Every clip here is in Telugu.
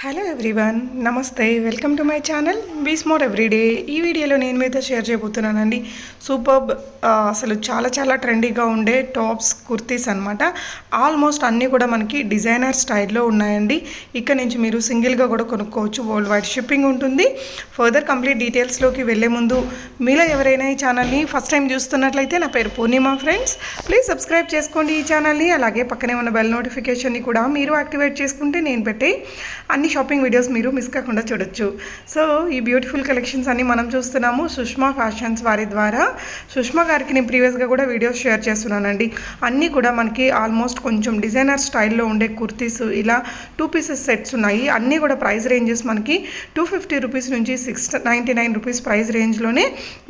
హలో ఎవ్రీవన్, నమస్తే. Welcome to my channel be smart everyday. ఈ వీడియోలో నేను మీతో షేర్ చేయబోతున్నానండి సూపర్బ్ అసలు చాలా ట్రెండీగా ఉండే టాప్స్, కుర్తీస్ అనమాట. ఆల్మోస్ట్ అన్నీ కూడా మనకి డిజైనర్ స్టైల్లో ఉన్నాయండి. ఇక్కడ నుంచి మీరు సింగిల్గా కూడా కొనుక్కోవచ్చు. వరల్డ్ వైడ్ షిప్పింగ్ ఉంటుంది. ఫర్దర్ కంప్లీట్ డీటెయిల్స్లోకి వెళ్ళే ముందు మీలో ఎవరైనా ఈ ఛానల్ని ఫస్ట్ టైం చూస్తున్నట్లయితే నా పేరు పూర్ణిమ ఫ్రెండ్స్. ప్లీజ్ సబ్స్క్రైబ్ చేసుకోండి ఈ ఛానల్ని. అలాగే పక్కనే ఉన్న బెల్ నోటిఫికేషన్ని కూడా మీరు యాక్టివేట్ చేసుకుంటే నేను పెట్టే అన్ని షాపింగ్ వీడియోస్ మీరు మిస్ కాకుండా చూడొచ్చు. సో ఈ బ్యూటిఫుల్ కలెక్షన్స్ అన్ని మనం చూస్తున్నాము సుష్మా ఫ్యాషన్స్ వారి ద్వారా. సుష్మా గారికి నేను ప్రీవియస్గా కూడా వీడియోస్ షేర్ చేస్తున్నానండి. అన్నీ కూడా మనకి ఆల్మోస్ట్ కొంచెం డిజైనర్ స్టైల్లో ఉండే కుర్తీస్, ఇలా 2 పీసెస్ సెట్స్ ఉన్నాయి. అన్నీ కూడా ప్రైస్ రేంజెస్ మనకి 250 రూపీస్ నుంచి 699 రూపీస్ ప్రైస్ రేంజ్లోనే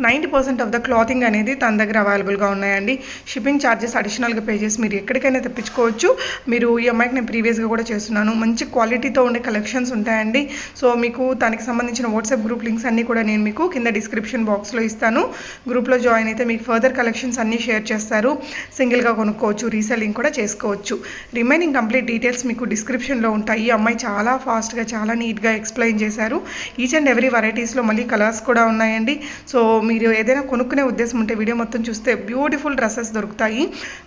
90% ఆఫ్ ద క్లాతింగ్ అనేది తన దగ్గర అవైలబుల్గా ఉన్నాయండి. షిప్పింగ్ ఛార్జెస్ అడిషనల్గా పే చేసి మీరు ఎక్కడికైనా తెప్పించుకోవచ్చు. మీరు ఈ అమ్మాయికి నేను ప్రీవియస్గా కూడా చేస్తున్నాను. మంచి క్వాలిటీతో ఉండే కలెక్షన్స్ ఉంటాయండి. సో మీకు దానికి సంబంధించిన వాట్సాప్ గ్రూప్ లింక్స్ అన్నీ కూడా నేను మీకు కింద డిస్క్రిప్షన్ బాక్స్లో ఇస్తాను. గ్రూప్లో జాయిన్ అయితే మీకు ఫర్దర్ కలెక్షన్స్ అన్నీ షేర్ చేస్తారు. సింగిల్గా కొనుక్కోవచ్చు, రీసెల్లింగ్ కూడా చేసుకోవచ్చు. రిమైనింగ్ కంప్లీట్ డీటెయిల్స్ మీకు డిస్క్రిప్షన్లో ఉంటాయి. ఈ అమ్మాయి చాలా ఫాస్ట్గా, చాలా నీట్గా ఎక్స్ప్లెయిన్ చేశారు. ఈచ్ అండ్ ఎవ్రీ వెరైటీస్లో మళ్ళీ కలర్స్ కూడా ఉన్నాయండి. సో మీరు ఏదైనా కొనుక్కునే ఉద్దేశం ఉంటే వీడియో మొత్తం చూస్తే బ్యూటిఫుల్ డ్రెస్సెస్ దొరుకుతాయి.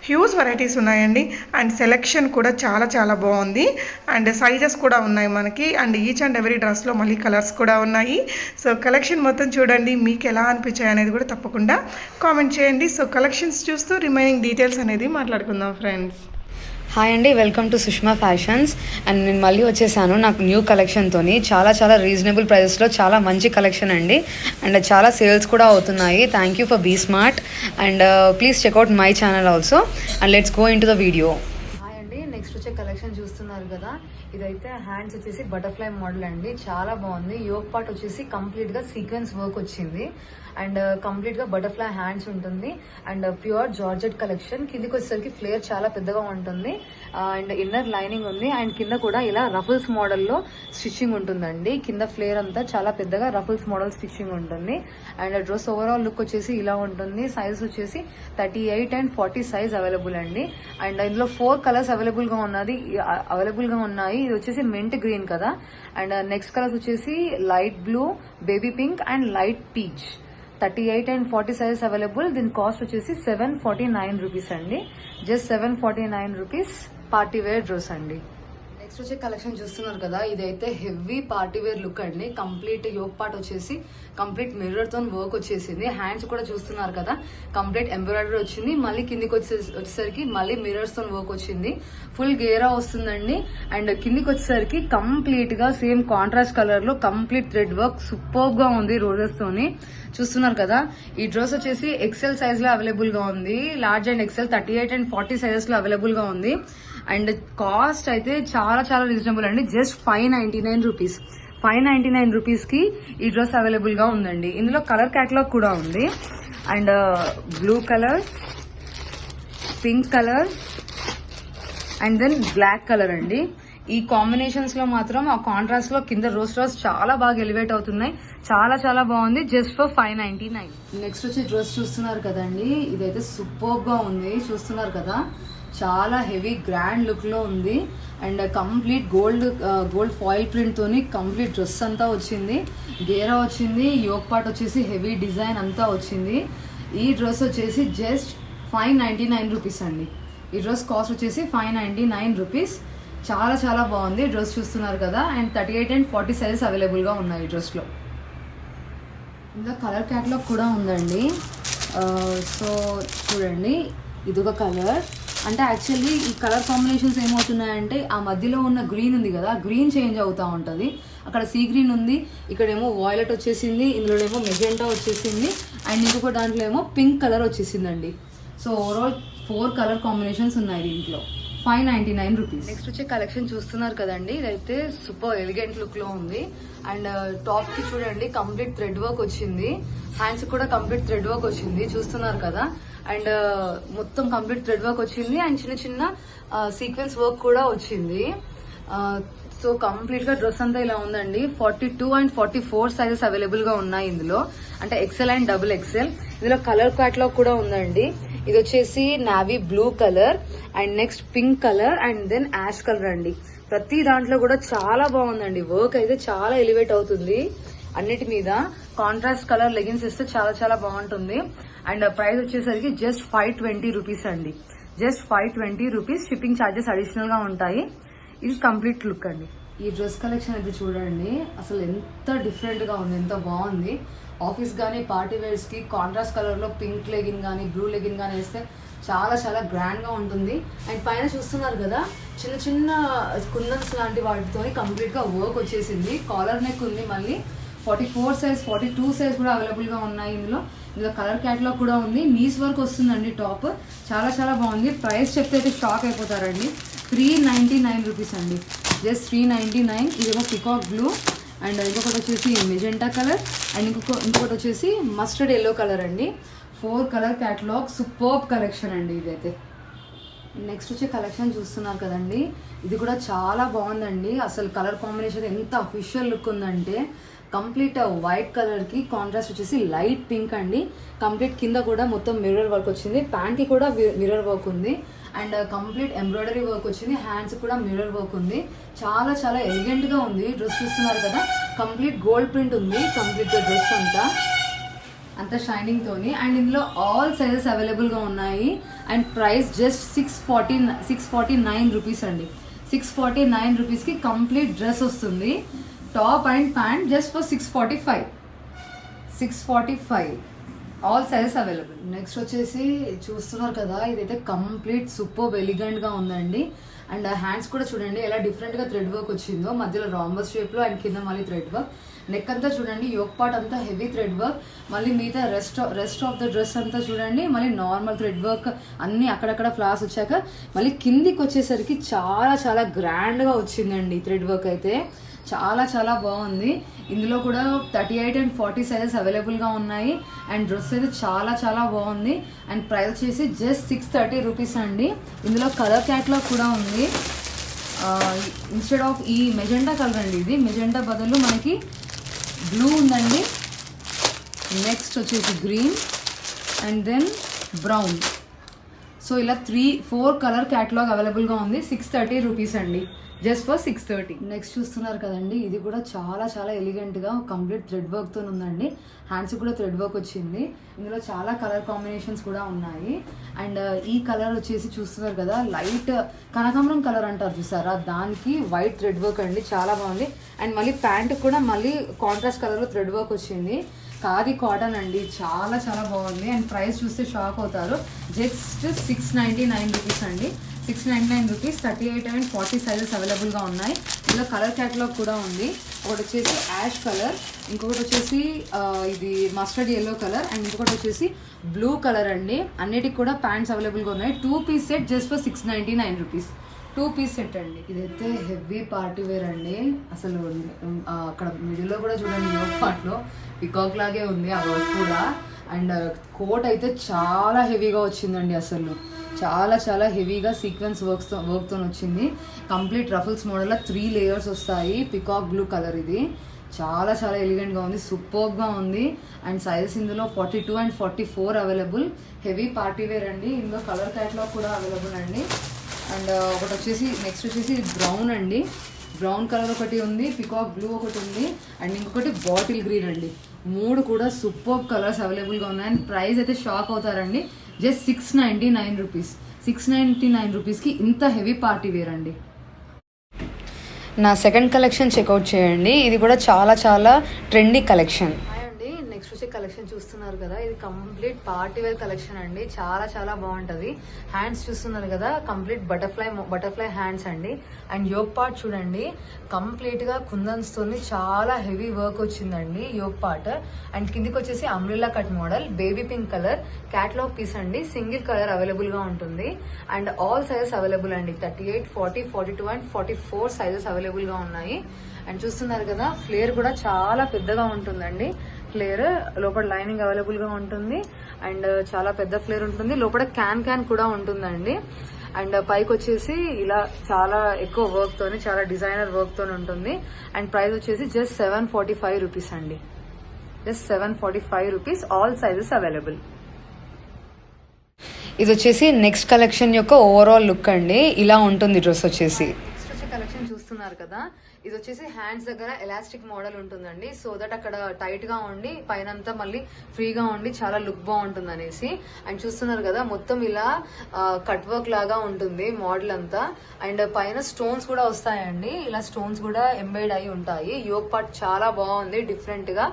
హ్యూజ్ వెరైటీస్ ఉన్నాయండి. అండ్ సెలెక్షన్ కూడా చాలా బాగుంది. అండ్ సైజెస్ కూడా ఉన్నాయి మనకి. అండ్ ఈచ్ అండ్ ఎవ్రీ డ్రెస్లో మళ్ళీ కలర్స్ కూడా ఉన్నాయి. సో కలెక్షన్ మొత్తం చూడండి, మీకు ఎలా అనిపించాయి అనేది కూడా తప్పకుండా కామెంట్ చేయండి. సో కలెక్షన్స్ చూస్తూ రిమైనింగ్ డీటెయిల్స్ అనేది మాట్లాడుకుందాం ఫ్రెండ్స్. హాయ్ అండి, welcome to Sushma fashions. And నేను మళ్ళీ వచ్చేసాను నాకు న్యూ కలెక్షన్తోని. చాలా రీజనబుల్ ప్రైజెస్లో చాలా మంచి కలెక్షన్ అండి. అండ్ చాలా సేల్స్ కూడా అవుతున్నాయి. Thank you for be smart. And please check out my channel also. And let's go into the video. Hi అండి, నెక్స్ట్ వచ్చే కలెక్షన్ చూస్తున్నారు కదా. ఇదైతే హ్యాండ్స్ వచ్చేసి బటర్ఫ్లై మోడల్ అండి. చాలా బాగుంది. యోక్ పార్ట్ వచ్చేసి కంప్లీట్గా సీక్వెన్స్ వర్క్ వచ్చింది. అండ్ కంప్లీట్గా బటర్ఫ్లై హ్యాండ్స్ ఉంటుంది. And pure georgette collection. కిందికి వచ్చేసరికి ఫ్లేర్ చాలా పెద్దగా ఉంటుంది. అండ్ ఇన్నర్ లైనింగ్ ఉంది. అండ్ కింద కూడా ఇలా రఫుల్స్ మోడల్లో స్టిచ్చింగ్ ఉంటుందండి. కింద ఫ్లేర్ అంతా చాలా పెద్దగా రఫుల్స్ మోడల్ స్టిచ్చింగ్ ఉంటుంది. అండ్ డ్రెస్ ఓవరాల్ లుక్ వచ్చేసి ఇలా ఉంటుంది. సైజ్ వచ్చేసి 38 and 40 సైజ్ అవైలబుల్ అండి. అండ్ ఇందులో 4 కలర్స్ అవైలబుల్ గా ఉన్నాయి. ఇది వచ్చేసి మెంట్ గ్రీన్ కదా. అండ్ నెక్స్ట్ కలర్స్ వచ్చేసి light blue, baby pink and light peach. 38 and 40 sizes available. దీని కాస్ట్ వచ్చేసి 749 రూపీస్ అండి. Just 749 rupees party wear dress అండి. నెక్స్ట్ వచ్చే కలెక్షన్ చూస్తున్నారు కదా. ఇదైతే హెవీ పార్టీ వేర్ లుక్ అండి. కంప్లీట్ యోక్ పార్ట్ వచ్చేసి కంప్లీట్ మిర్రర్ తో వర్క్ వచ్చేసింది. హ్యాండ్స్ కూడా చూస్తున్నారు కదా, కంప్లీట్ ఎంబ్రాయిడరీ వచ్చింది. మళ్ళీ కిందికి వచ్చేసరికి మళ్ళీ మిర్రర్స్ తో వర్క్ వచ్చింది. ఫుల్ గేరా వస్తుందండి. అండ్ కిందికి వచ్చేసరికి కంప్లీట్ గా సేమ్ కాంట్రాస్ట్ కలర్ లో కంప్లీట్ థ్రెడ్ వర్క్ సూపర్ గా ఉంది రోజెస్ తోని. చూస్తున్నారు కదా. ఈ డ్రెస్ వచ్చేసి ఎక్సెల్ సైజ్ లో అవైలబుల్ గా ఉంది. Large and XL 38 and 40 sizes లో అవైలబుల్ గా ఉంది. అండ్ కాస్ట్ అయితే చాలా రీజనబుల్ అండి. Just 599 rupees. 599 రూపీస్ కి ఈ డ్రెస్ అవైలబుల్ గా ఉందండి. ఇందులో కలర్ క్యాటలాగ్ కూడా ఉంది. And blue colour, pink colour and then black colour అండి. ఈ కాంబినేషన్స్ లో మాత్రం ఆ కాంట్రాస్ట్ లో కింద రోస్ చాలా బాగా ఎలివేట్ అవుతున్నాయి. చాలా బాగుంది. Just for 599. నెక్స్ట్ వచ్చి డ్రెస్ చూస్తున్నారు కదండి. ఇదైతే సూపర్ గా ఉంది. చూస్తున్నారు కదా, చాలా హెవీ గ్రాండ్ లుక్ లో ఉంది. And complete gold foil print తోని కంప్లీట్ డ్రెస్ అంతా వచ్చింది. గేరా వచ్చింది. యోక్ పార్ట్ వచ్చేసి హెవీ డిజైన్ అంతా వచ్చింది. ఈ డ్రెస్ వచ్చేసి జస్ట్ 599 రూపీస్ అండి. ఈ డ్రెస్ కాస్ట్ వచ్చేసి 599 రూపీస్. చాలా బాగుంది. డ్రెస్ చూస్తున్నారు కదా. అండ్ 38 and 40 సైజెస్ అవైలబుల్ గా ఉన్నాయి ఈ డ్రెస్ లో. ఇందులో కలర్ క్యాటలాగ్ కూడా ఉందండి. సో చూడండి, ఇదొక కలర్. అంటే యాక్చువల్లీ ఈ కలర్ కాంబినేషన్స్ ఏమవుతున్నాయంటే ఆ మధ్యలో ఉన్న గ్రీన్ ఉంది కదా, గ్రీన్ చేంజ్ అవుతూ ఉంటుంది. అక్కడ సీ గ్రీన్ ఉంది, ఇక్కడేమో వాయిలెట్ వచ్చేసింది, ఇందులోనేమో మెజెంటా వచ్చేసింది, అండ్ ఇంకొక దాంట్లో ఏమో పింక్ కలర్ వచ్చేసిందండి. సో ఓవరాల్ 4 కలర్ కాంబినేషన్స్ ఉన్నాయి దీంట్లో. 599 రూపీస్. నెక్స్ట్ వచ్చే కలెక్షన్ చూస్తున్నారు కదండి. ఇదైతే సూపర్ ఎలిగెంట్ లుక్ లో ఉంది. అండ్ టాప్ కి చూడండి కంప్లీట్ థ్రెడ్ వర్క్ వచ్చింది. హ్యాండ్స్ కూడా కంప్లీట్ థ్రెడ్ వర్క్ వచ్చింది. చూస్తున్నారు కదా. అండ్ మొత్తం కంప్లీట్ థ్రెడ్ వర్క్ వచ్చింది. అండ్ చిన్న సీక్వెన్స్ వర్క్ కూడా వచ్చింది. సో కంప్లీట్ గా డ్రెస్ అంతా ఇలా ఉందండి. 42 and 44 సైజెస్ అవైలబుల్ గా ఉన్నాయి ఇందులో. అంటే ఎక్సెల్ అండ్ డబుల్ ఎక్సెల్. ఇందులో కలర్ క్యాటలాగ్ కూడా ఉందండి. ఇది వచ్చేసి navy blue colour and next pink colour and then ash colour అండి. ప్రతి దాంట్లో కూడా చాలా బాగుందండి. వర్క్ అయితే చాలా ఎలివేట్ అవుతుంది అన్నిటి మీద. కాంట్రాస్ట్ కలర్ లెగిన్స్ ఇస్తే చాలా చాలా బాగుంటుంది. అండ్ ప్రైస్ వచ్చేసరికి జస్ట్ 520 రూపీస్ అండి. Just 520 rupees. Shipping charges additional గా ఉంటాయి. ఇది కంప్లీట్ లుక్ అండి. ఈ డ్రెస్ కలెక్షన్ అయితే చూడండి, అసలు ఎంత డిఫరెంట్ గా ఉంది, ఎంత బాగుంది. ఆఫీస్ కానీ పార్టీ వేర్స్ కి కాంట్రాస్ట్ కలర్ లో పింక్ లెగిన్ కానీ బ్లూ లెగిన్ కానీ వేస్తే చాలా చాలా గ్రాండ్ గా ఉంటుంది. అండ్ పైన చూస్తున్నారు కదా, చిన్న చిన్న కుందన్స్ లాంటి వాటితో కంప్లీట్ గా వర్క్ వచ్చేసింది. కాలర్ నెక్ ఉంది, మళ్ళీ 44 సైజ్ 42 సైజ్ కూడా అవైలబుల్ గా ఉన్నాయి. ఇందులో కలర్ క్యాటలాగ్ కూడా ఉంది. నీస్ వర్క్ వస్తుందండి టాప్. చాలా చాలా బాగుంది. ప్రైస్ చెప్తే అయితే షాక్ అయిపోతారండి. 399 రూపీస్ అండి. జస్ట్ 399. ఇదేమో పికాక్ బ్లూ అండ్ ఇంకొకటి వచ్చేసి మెజెంటా కలర్ అండ్ ఇంకొకటి వచ్చేసి మస్టర్డ్ ఎల్లో కలర్ అండి. 4 కలర్ క్యాటలాగ్. సూపర్బ్ కలెక్షన్ అండి ఇదైతే. నెక్స్ట్ వచ్చే కలెక్షన్ చూస్తున్నారు కదండి, ఇది కూడా చాలా బాగుందండి. అసలు కలర్ కాంబినేషన్ ఎంత అఫీషియల్ లుక్ ఉందంటే, కంప్లీట్ వైట్ కలర్ కి కాంట్రాస్ట్ వచ్చేసి లైట్ పింక్ అండి. కంప్లీట్ కింద కూడా మొత్తం మిర్రర్ వర్క్ వచ్చింది. ప్యాంట్ కి కూడా మిర్రర్ వర్క్ ఉంది అండ్ కంప్లీట్ ఎంబ్రాయిడరీ వర్క్ వచ్చింది. హ్యాండ్స్ కూడా మిర్రర్ వర్క్ ఉంది. చాలా చాలా ఎలిగెంట్ గా ఉంది. డ్రెస్ చూస్తున్నారు కదా, కంప్లీట్ గోల్డ్ ప్రింట్ ఉంది. కంప్లీట్ డ్రెస్ అంతా షైనింగ్ తోని. అండ్ ఇందులో ఆల్ సైజెస్ అవైలబుల్ గా ఉన్నాయి. అండ్ ప్రైస్ జస్ట్ 649 రూపీస్ అండి. 649 రూపీస్ కి కంప్లీట్ డ్రెస్ వస్తుంది. Top and pant just for 645. All sizes available. Next వచ్చేసి చూస్తున్నారు కదా, ఇదైతే కంప్లీట్ సూపర్ ఎలిగెంట్ గా ఉందండి. అండ్ హ్యాండ్స్ కూడా చూడండి ఎలా డిఫరెంట్ గా థ్రెడ్ వర్క్ వచ్చిందో, మధ్యలో రాంబస్ షేప్ లో అండ్ కింద మళ్ళీ థ్రెడ్ వర్క్. నెక్ అంతా చూడండి, యోక్ పార్ట్ అంతా హెవీ థ్రెడ్ వర్క్. మళ్ళీ మిగతా రెస్ట్ ఆఫ్ ద డ్రెస్ అంతా చూడండి మళ్ళీ నార్మల్ థ్రెడ్ వర్క్. అన్ని అక్కడక్కడ ఫ్లాస్ వచ్చాక మళ్ళీ కిందికి వచ్చేసరికి చాలా చాలా గ్రాండ్ గా వచ్చిందండి. థ్రెడ్ వర్క్ అయితే చాలా చాలా బాగుంది. ఇందులో కూడా 38 and 40 సైజెస్ అవైలబుల్ గా ఉన్నాయి. అండ్ డ్రెస్ అయితే చాలా చాలా బాగుంది. అండ్ ప్రైస్ వచ్చేసి జస్ట్ 630 రూపీస్ అండి. ఇందులో కలర్ క్యాటలాగ్ కూడా ఉంది. ఇన్స్టెడ్ ఆఫ్ ఈ మెజెంటా కలర్ అండి, ఇది మెజెంటా బదులు మనకి బ్లూ ఉందండి. నెక్స్ట్ వచ్చేసి green and then brown. So ఇలా 3-4 కలర్ క్యాటలాగ్ అవైలబుల్ గా ఉంది. 630 రూపీస్ అండి. Just for 630. నెక్స్ట్ చూస్తున్నారు కదండి, ఇది కూడా చాలా చాలా ఎలిగెంట్ గా కంప్లీట్ థ్రెడ్ వర్క్ తో ఉందండి. హ్యాండ్స్ కూడా థ్రెడ్ వర్క్ వచ్చింది. ఇందులో చాలా కలర్ కాంబినేషన్స్ కూడా ఉన్నాయి. అండ్ ఈ కలర్ వచ్చేసి చూస్తున్నారు కదా, లైట్ కనకాంబరం కలర్ అంటారు చూసారా, దానికి వైట్ థ్రెడ్ వర్క్ అండి. చాలా బాగుంది. అండ్ మళ్ళీ ప్యాంట్ కూడా మళ్ళీ కాంట్రాస్ట్ కలర్ లో థ్రెడ్ వర్క్ వచ్చింది. ఖాదీ కాటన్ అండి, చాలా చాలా బాగుంది. అండ్ ప్రైస్ చూస్తే షాక్ అవుతారు. జస్ట్ 699 రూపీస్ అండి. 699 రూపీస్. 38 and 40 సైజెస్ అవైలబుల్గా ఉన్నాయి. ఇందులో కలర్ క్యాటలాగ్ కూడా ఉంది. ఒకటి వచ్చేసి యాష్ కలర్, ఇంకొకటి వచ్చేసి ఇది మస్టర్డ్ ఎల్లో కలర్ అండ్ ఇంకొకటి వచ్చేసి బ్లూ కలర్ అండి. అన్నిటికి కూడా ప్యాంట్స్ అవైలబుల్గా ఉన్నాయి. 2 piece set just for 699 rupees. 2 piece set అండి. ఇదైతే హెవీ పార్టీ వేర్ అండి. అసలు అక్కడ మిడిల్లో కూడా చూడండి, యోగ్ పార్ట్లో పికాక్ లాగే ఉంది ఆ వర్క్ కూడా. అండ్ కోట్ అయితే చాలా హెవీగా వచ్చిందండి. అసలు చాలా చాలా హెవీగా సీక్వెన్స్ వర్క్తో వచ్చింది. కంప్లీట్ రఫుల్స్ మోడల్లో 3 లేయర్స్ వస్తాయి. పికాక్ బ్లూ కలర్ ఇది. చాలా చాలా ఎలిగెంట్గా ఉంది, సూపర్గా ఉంది. అండ్ సైజెస్ ఇందులో 42 and 44 available. Heavy party wear అండి. ఇందులో కలర్ క్యాటలాగ్ కూడా అవైలబుల్ అండి. అండ్ ఒకటి వచ్చేసి నెక్స్ట్ వచ్చేసి బ్రౌన్ అండి. బ్రౌన్ కలర్ ఒకటి ఉంది, పికాక్ బ్లూ ఒకటి ఉంది అండ్ ఇంకొకటి బాటిల్ గ్రీన్ అండి. 3 కూడా సూపర్ కలర్స్ అవైలబుల్గా ఉన్నాయి. అండ్ ప్రైస్ అయితే షాక్ అవుతారండి. Just 699 rupees. 699 రూపీస్కి ఇంత హెవీ పార్టీ వేర్ అండి. నా సెకండ్ కలెక్షన్ చెక్అవుట్ చేయండి. ఇది కూడా చాలా చాలా ట్రెండీ కలెక్షన్. నెక్స్ట్ వచ్చే కలెక్షన్ చూస్తున్నారు కదా, ఇది కంప్లీట్ పార్టీ వేర్ కలెక్షన్ అండి. చాలా చాలా బాగుంటది. హ్యాండ్స్ చూస్తున్నారు కదా, కంప్లీట్ బటర్ఫ్లై హ్యాండ్స్ అండి. అండ్ యోగ్ పార్ట్ చూడండి, కంప్లీట్ గా కుందన్స్ తోని చాలా హెవీ వర్క్ వచ్చిందండి యోగ్ పార్ట్. అండ్ కిందికి వచ్చేసి umbrella cut model, baby pink colour, catalogue piece అండి. సింగిల్ కలర్ అవైలబుల్ గా ఉంటుంది. అండ్ ఆల్ సైజెస్ అవైలబుల్ అండి. 38, 40, 42 and 44 సైజెస్ అవైలబుల్ గా ఉన్నాయి. అండ్ చూస్తున్నారు కదా, ఫ్లేర్ కూడా చాలా పెద్దగా ఉంటుందండి. ఫ్లేర్ లోపల లైనింగ్ అవైలబుల్ గా ఉంటుంది అండ్ చాలా పెద్ద ఫ్లేర్ ఉంటుంది. లోపల క్యాన్ కూడా ఉంటుందండి. అండ్ పైకి వచ్చేసి ఇలా చాలా ఎక్కువ వర్క్ తోని, చాలా డిజైనర్ వర్క్ తోని ఉంటుంది. అండ్ ప్రైస్ వచ్చేసి జస్ట్ 745 రూపీస్ అండి. Just 745 rupees. All sizes available. ఇది వచ్చేసి నెక్స్ట్ కలెక్షన్ యొక్క ఓవరాల్ లుక్ అండి. ఇలా ఉంటుంది డ్రెస్ వచ్చేసి. నెక్స్ట్ వచ్చే కలెక్షన్ చూస్తున్నారు చూస్తున్నారు కదా, ఇది వచ్చేసి హ్యాండ్స్ దగ్గర ఎలాస్టిక్ మోడల్ ఉంటుందండి. సో దట్ అక్కడ టైట్ గా ఉండి పైనంతా మళ్ళీ ఫ్రీగా ఉండి చాలా లుక్ బాగుంటుంది అనేసి. అండ్ చూస్తున్నారు కదా మొత్తం ఇలా కట్ వర్క్ లాగా ఉంటుంది మోడల్ అంతా. అండ్ పైన స్టోన్స్ కూడా వస్తాయండి, ఇలా స్టోన్స్ కూడా ఎంబెడ్ అయి ఉంటాయి. యోక్ పార్ట్ చాలా బాగుంది, డిఫరెంట్ గా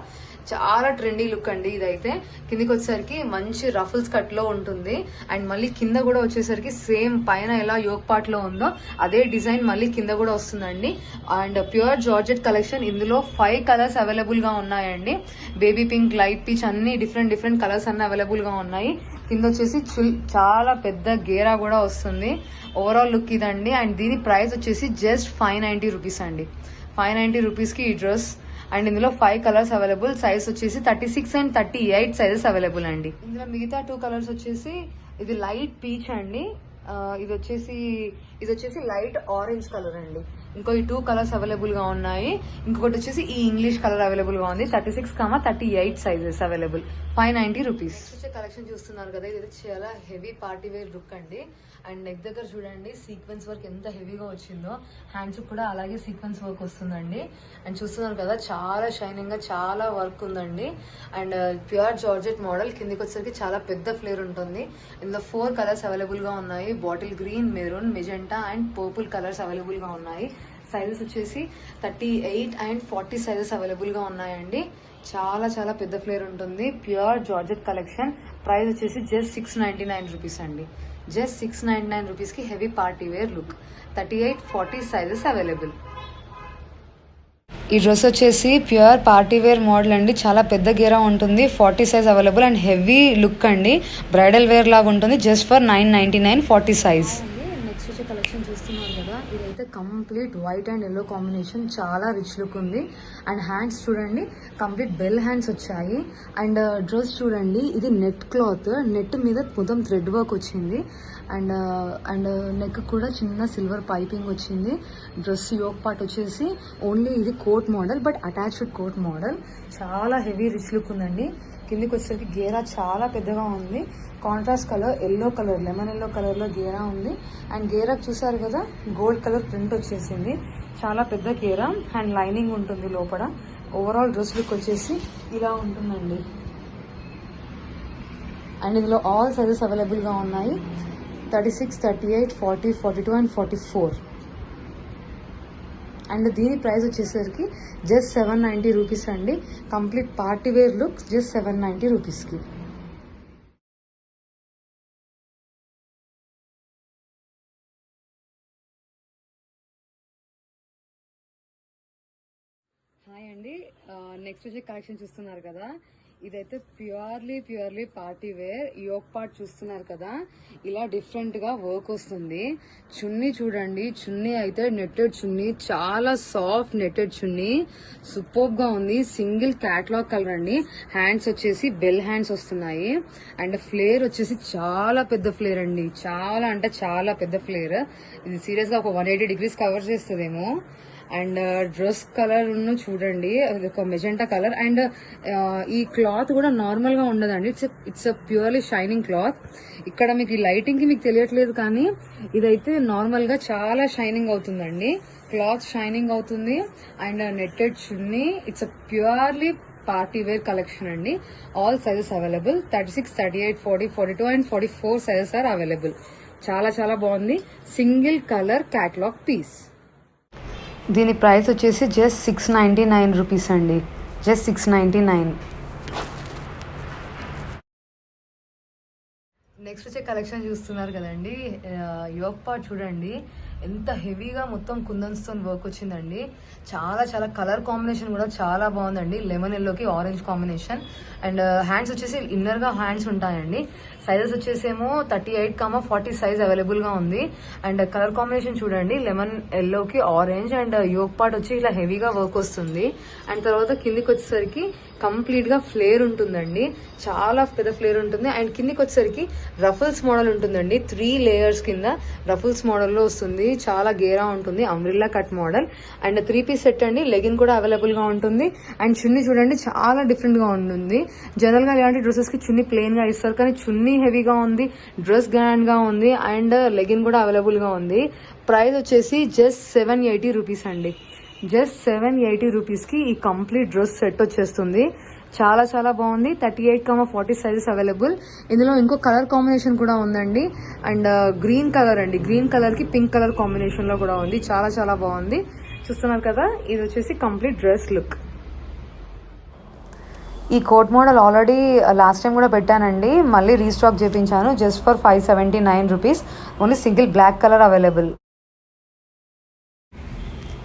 చాలా ట్రెండీ లుక్ అండి. ఇదైతే కిందికి వచ్చేసరికి మంచి రఫుల్స్ కట్ లో ఉంటుంది. అండ్ మళ్ళీ కింద కూడా వచ్చేసరికి సేమ్ పైన ఎలా యోక్ పార్ట్ లో ఉందో అదే డిజైన్ మళ్ళీ కింద కూడా వస్తుందండి. And pure georgette collection. ఇందులో 5 కలర్స్ అవైలబుల్ గా ఉన్నాయండి. బేబీ పింక్, లైట్ పీచ్ అన్ని డిఫరెంట్ కలర్స్ అన్ని అవైలబుల్ గా ఉన్నాయి. కింద వచ్చేసి చాలా పెద్ద గేరా కూడా వస్తుంది. ఓవరాల్ లుక్ ఇదండి. అండ్ దీని ప్రైస్ వచ్చేసి జస్ట్ 590 రూపీస్ అండి. 590 రూపీస్ కి ఈ డ్రెస్. అండ్ ఇందులో 5 కలర్స్ అవైలబుల్. సైజ్ వచ్చేసి 36 అండ్ 38 సైజెస్ అవైలబుల్ అండి. ఇందులో మిగతా 2 కలర్స్ వచ్చేసి ఇది లైట్ పీచ్ అండి, ఇది వచ్చేసి లైట్ ఆరెంజ్ కలర్ అండి. ఇంకో ఈ 2 కలర్స్ అవైలబుల్ గా ఉన్నాయి. ఇంకొకటి వచ్చేసి ఈ ఇంగ్లీష్ కలర్ అవైలబుల్ గా ఉంది. 36-38 సైజెస్ అవైలబుల్. 590 రూపీస్. కలెక్షన్ చూస్తున్నారు కదా, ఇది చాలా హెవీ పార్టీ వేర్ లుక్ అండి. అండ్ నెక్ దగ్గర చూడండి సీక్వెన్స్ వర్క్ ఎంత హెవీగా వచ్చిందో. హ్యాండ్స్ కూడా అలాగే సీక్వెన్స్ వర్క్ వస్తుందండి. అండ్ చూస్తున్నారు కదా చాలా షైనింగ్ గా చాలా వర్క్ ఉందండి. And pure georgette model. కిందికి వచ్చేసరికి చాలా పెద్ద ఫ్లేర్ ఉంటుంది. ఇందులో 4 కలర్స్ అవైలబుల్ గా ఉన్నాయి. Bottle green, maroon, magenta and purple colours available గా ఉన్నాయి. సైజెస్ వచ్చేసి 38 అండ్ 40 సైజెస్ అవైలబుల్ గా ఉన్నాయండి. చాలా పెద్ద ఫ్లేర్ ఉంటుంది. Pure georgette collection. ప్రైస్ వచ్చేసి జస్ట్ 699 రూపీస్ అండి. జస్ట్ 699 రూపీస్ కి heavy party wear look. 38-40 sizes available. ఈ డ్రెస్ వచ్చేసి ప్యూర్ పార్టీ వేర్ మోడల్ అండి. చాలా పెద్ద గేరా ఉంటుంది. 40 size available and heavy look అండి. బ్రైడల్ వేర్ లాగా ఉంటుంది. Just for 999, 40 size. నెక్స్ట్ వచ్చే కలెక్షన్ చూస్తున్నారు కదా, ఇదైతే complete white and yellow combination. చాలా రిచ్ లుక్ ఉంది. అండ్ హ్యాండ్స్ చూడండి కంప్లీట్ బెల్ హ్యాండ్స్ వచ్చాయి. అండ్ డ్రెస్ చూడండి, ఇది నెట్ క్లాత్, నెట్ మీద మొత్తం థ్రెడ్ వర్క్ వచ్చింది. అండ్ నెక్ కూడా చిన్న సిల్వర్ పైపింగ్ వచ్చింది. డ్రెస్ యోక్ పార్ట్ వచ్చేసి ఓన్లీ ఇది coat model, but attached coat model. చాలా హెవీ రిచ్ లుక్ ఉందండి. కిందికి వచ్చేసరికి గేరా చాలా పెద్దగా ఉంది. Contrast colour yellow colour, lemon yellow colour లో గేరా ఉంది. అండ్ గేరా చూసారు కదా గోల్డ్ కలర్ ప్రింట్ వచ్చేసింది. చాలా పెద్ద గేరా అండ్ లైనింగ్ ఉంటుంది లోపల. ఓవరాల్ డ్రెస్ లుక్ వచ్చేసి ఇలా ఉంటుందండి. అండ్ ఇందులో ఆల్ సైజెస్ అవైలబుల్ గా ఉన్నాయి. 36, 38, 40, 42 అండ్ 44. అండ్ దీని ప్రైస్ వచ్చేసరికి జస్ట్ 790 రూపీస్ అండి. Complete party wear look just 790 రూపీస్కి. హాయ్ అండి, నెక్స్ట్ వచ్చే కలెక్షన్ చూస్తున్నారు కదా, ఇదైతే purely party wear. Yoke part చూస్తున్నారు కదా, ఇలా డిఫరెంట్ గా వర్క్ వస్తుంది. చున్నీ చూడండి, చున్నీ అయితే నెట్టెడ్ చున్నీ, చాలా సాఫ్ట్ నెట్టెడ్ చున్నీ, సూపర్ గా ఉంది. సింగిల్ క్యాట్లాగ్ కలర్ అండి. హ్యాండ్స్ వచ్చేసి బెల్ హ్యాండ్స్ వస్తున్నాయి. అండ్ ఫ్లేర్ వచ్చేసి చాలా పెద్ద ఫ్లేర్ అండి, చాలా అంటే చాలా పెద్ద ఫ్లేర్. ఇది సీరియస్ గా ఒక 180 degrees కవర్ చేస్తుందేమో. అండ్ డ్రెస్ కలర్ చూడండి, అది ఒక మెజెంటా కలర్. అండ్ ఈ క్లాత్ కూడా నార్మల్ గా ఉండదండి, ఇట్స్ ప్యూర్లీ షైనింగ్ క్లాత్. ఇక్కడ మీకు ఈ లైటింగ్ కి మీకు తెలియట్లేదు, కానీ ఇదైతే నార్మల్ గా చాలా షైనింగ్ అవుతుందండి. క్లాత్ షైనింగ్ అవుతుంది. And netted chunni. It's purely party wear collection అండి. All sizes available. 36, 38, 40, 42 and 44 sizes are available. చాలా బాగుంది. Single colour catalogue piece. దీని ప్రైస్ వచ్చేసి జస్ట్ 699 రూపీస్ అండి. జస్ట్ 699. నెక్స్ట్ వచ్చే కలెక్షన్ చూస్తున్నారు కదండి, యోక్ పార్ట్ చూడండి ఎంత హెవీగా మొత్తం కుందన్స్ తో వర్క్ వచ్చిందండి. చాలా కలర్ కాంబినేషన్ కూడా చాలా బాగుందండి. లెమన్ ఎల్లోకి ఆరెంజ్ కాంబినేషన్. అండ్ హ్యాండ్స్ వచ్చేసి ఇన్నర్ గా హ్యాండ్స్ ఉంటాయండి. సైజెస్ వచ్చేసేమో 38-40 సైజ్ అవైలబుల్ గా ఉంది. అండ్ కలర్ కాంబినేషన్ చూడండి, లెమన్ ఎల్లోకి ఆరెంజ్. అండ్ యోక్ పార్ట్ వచ్చి ఇలా హెవీగా వర్క్ వస్తుంది. అండ్ తర్వాత కిందికి వచ్చేసరికి కంప్లీట్ గా ఫ్లేర్ ఉంటుందండి, చాలా పెద్ద ఫ్లేర్ ఉంటుంది. అండ్ కిందికి వచ్చేసరికి రఫుల్స్ మోడల్ ఉంటుందండి. 3 లేయర్స్ కింద రఫుల్స్ మోడల్ లో వస్తుంది. చాలా గేరా ఉంటుంది, umbrella cut model. And 3 piece set అండి. లెగిన్ కూడా అవైలబుల్ గా ఉంటుంది. అండ్ చున్నీ చూడండి చాలా డిఫరెంట్ గా ఉంటుంది. జనరల్ గా ఇలాంటి డ్రెస్సెస్ కి చున్నీ ప్లెయిన్ గా ఇస్తారు, కానీ చున్నీ హెవీగా ఉంది, డ్రెస్ గ్రాండ్ గా ఉంది, అండ్ లెగిన్ కూడా అవైలబుల్ గా ఉంది. ప్రైస్ వచ్చేసి జస్ట్ 780 రూపీస్ అండి. జస్ట్ 780 రూపీస్ కి ఈ కంప్లీట్ డ్రెస్ సెట్ వచ్చేస్తుంది. చాలా చాలా బాగుంది. 38-40 సైజెస్ అవైలబుల్. ఇందులో ఇంకో కలర్ కాంబినేషన్ కూడా ఉందండి. అండ్ గ్రీన్ కలర్ అండి, గ్రీన్ కలర్ కి పింక్ కలర్ కాంబినేషన్ లో కూడా ఉంది. చాలా చాలా బాగుంది. చూస్తున్నారు కదా, ఇది వచ్చేసి కంప్లీట్ డ్రెస్ లుక్. ఈ coat model already last time కూడా పెట్టానండి, మళ్ళీ రీస్టాక్ చేయించాను. Just for 579 rupees. Only single black colour available.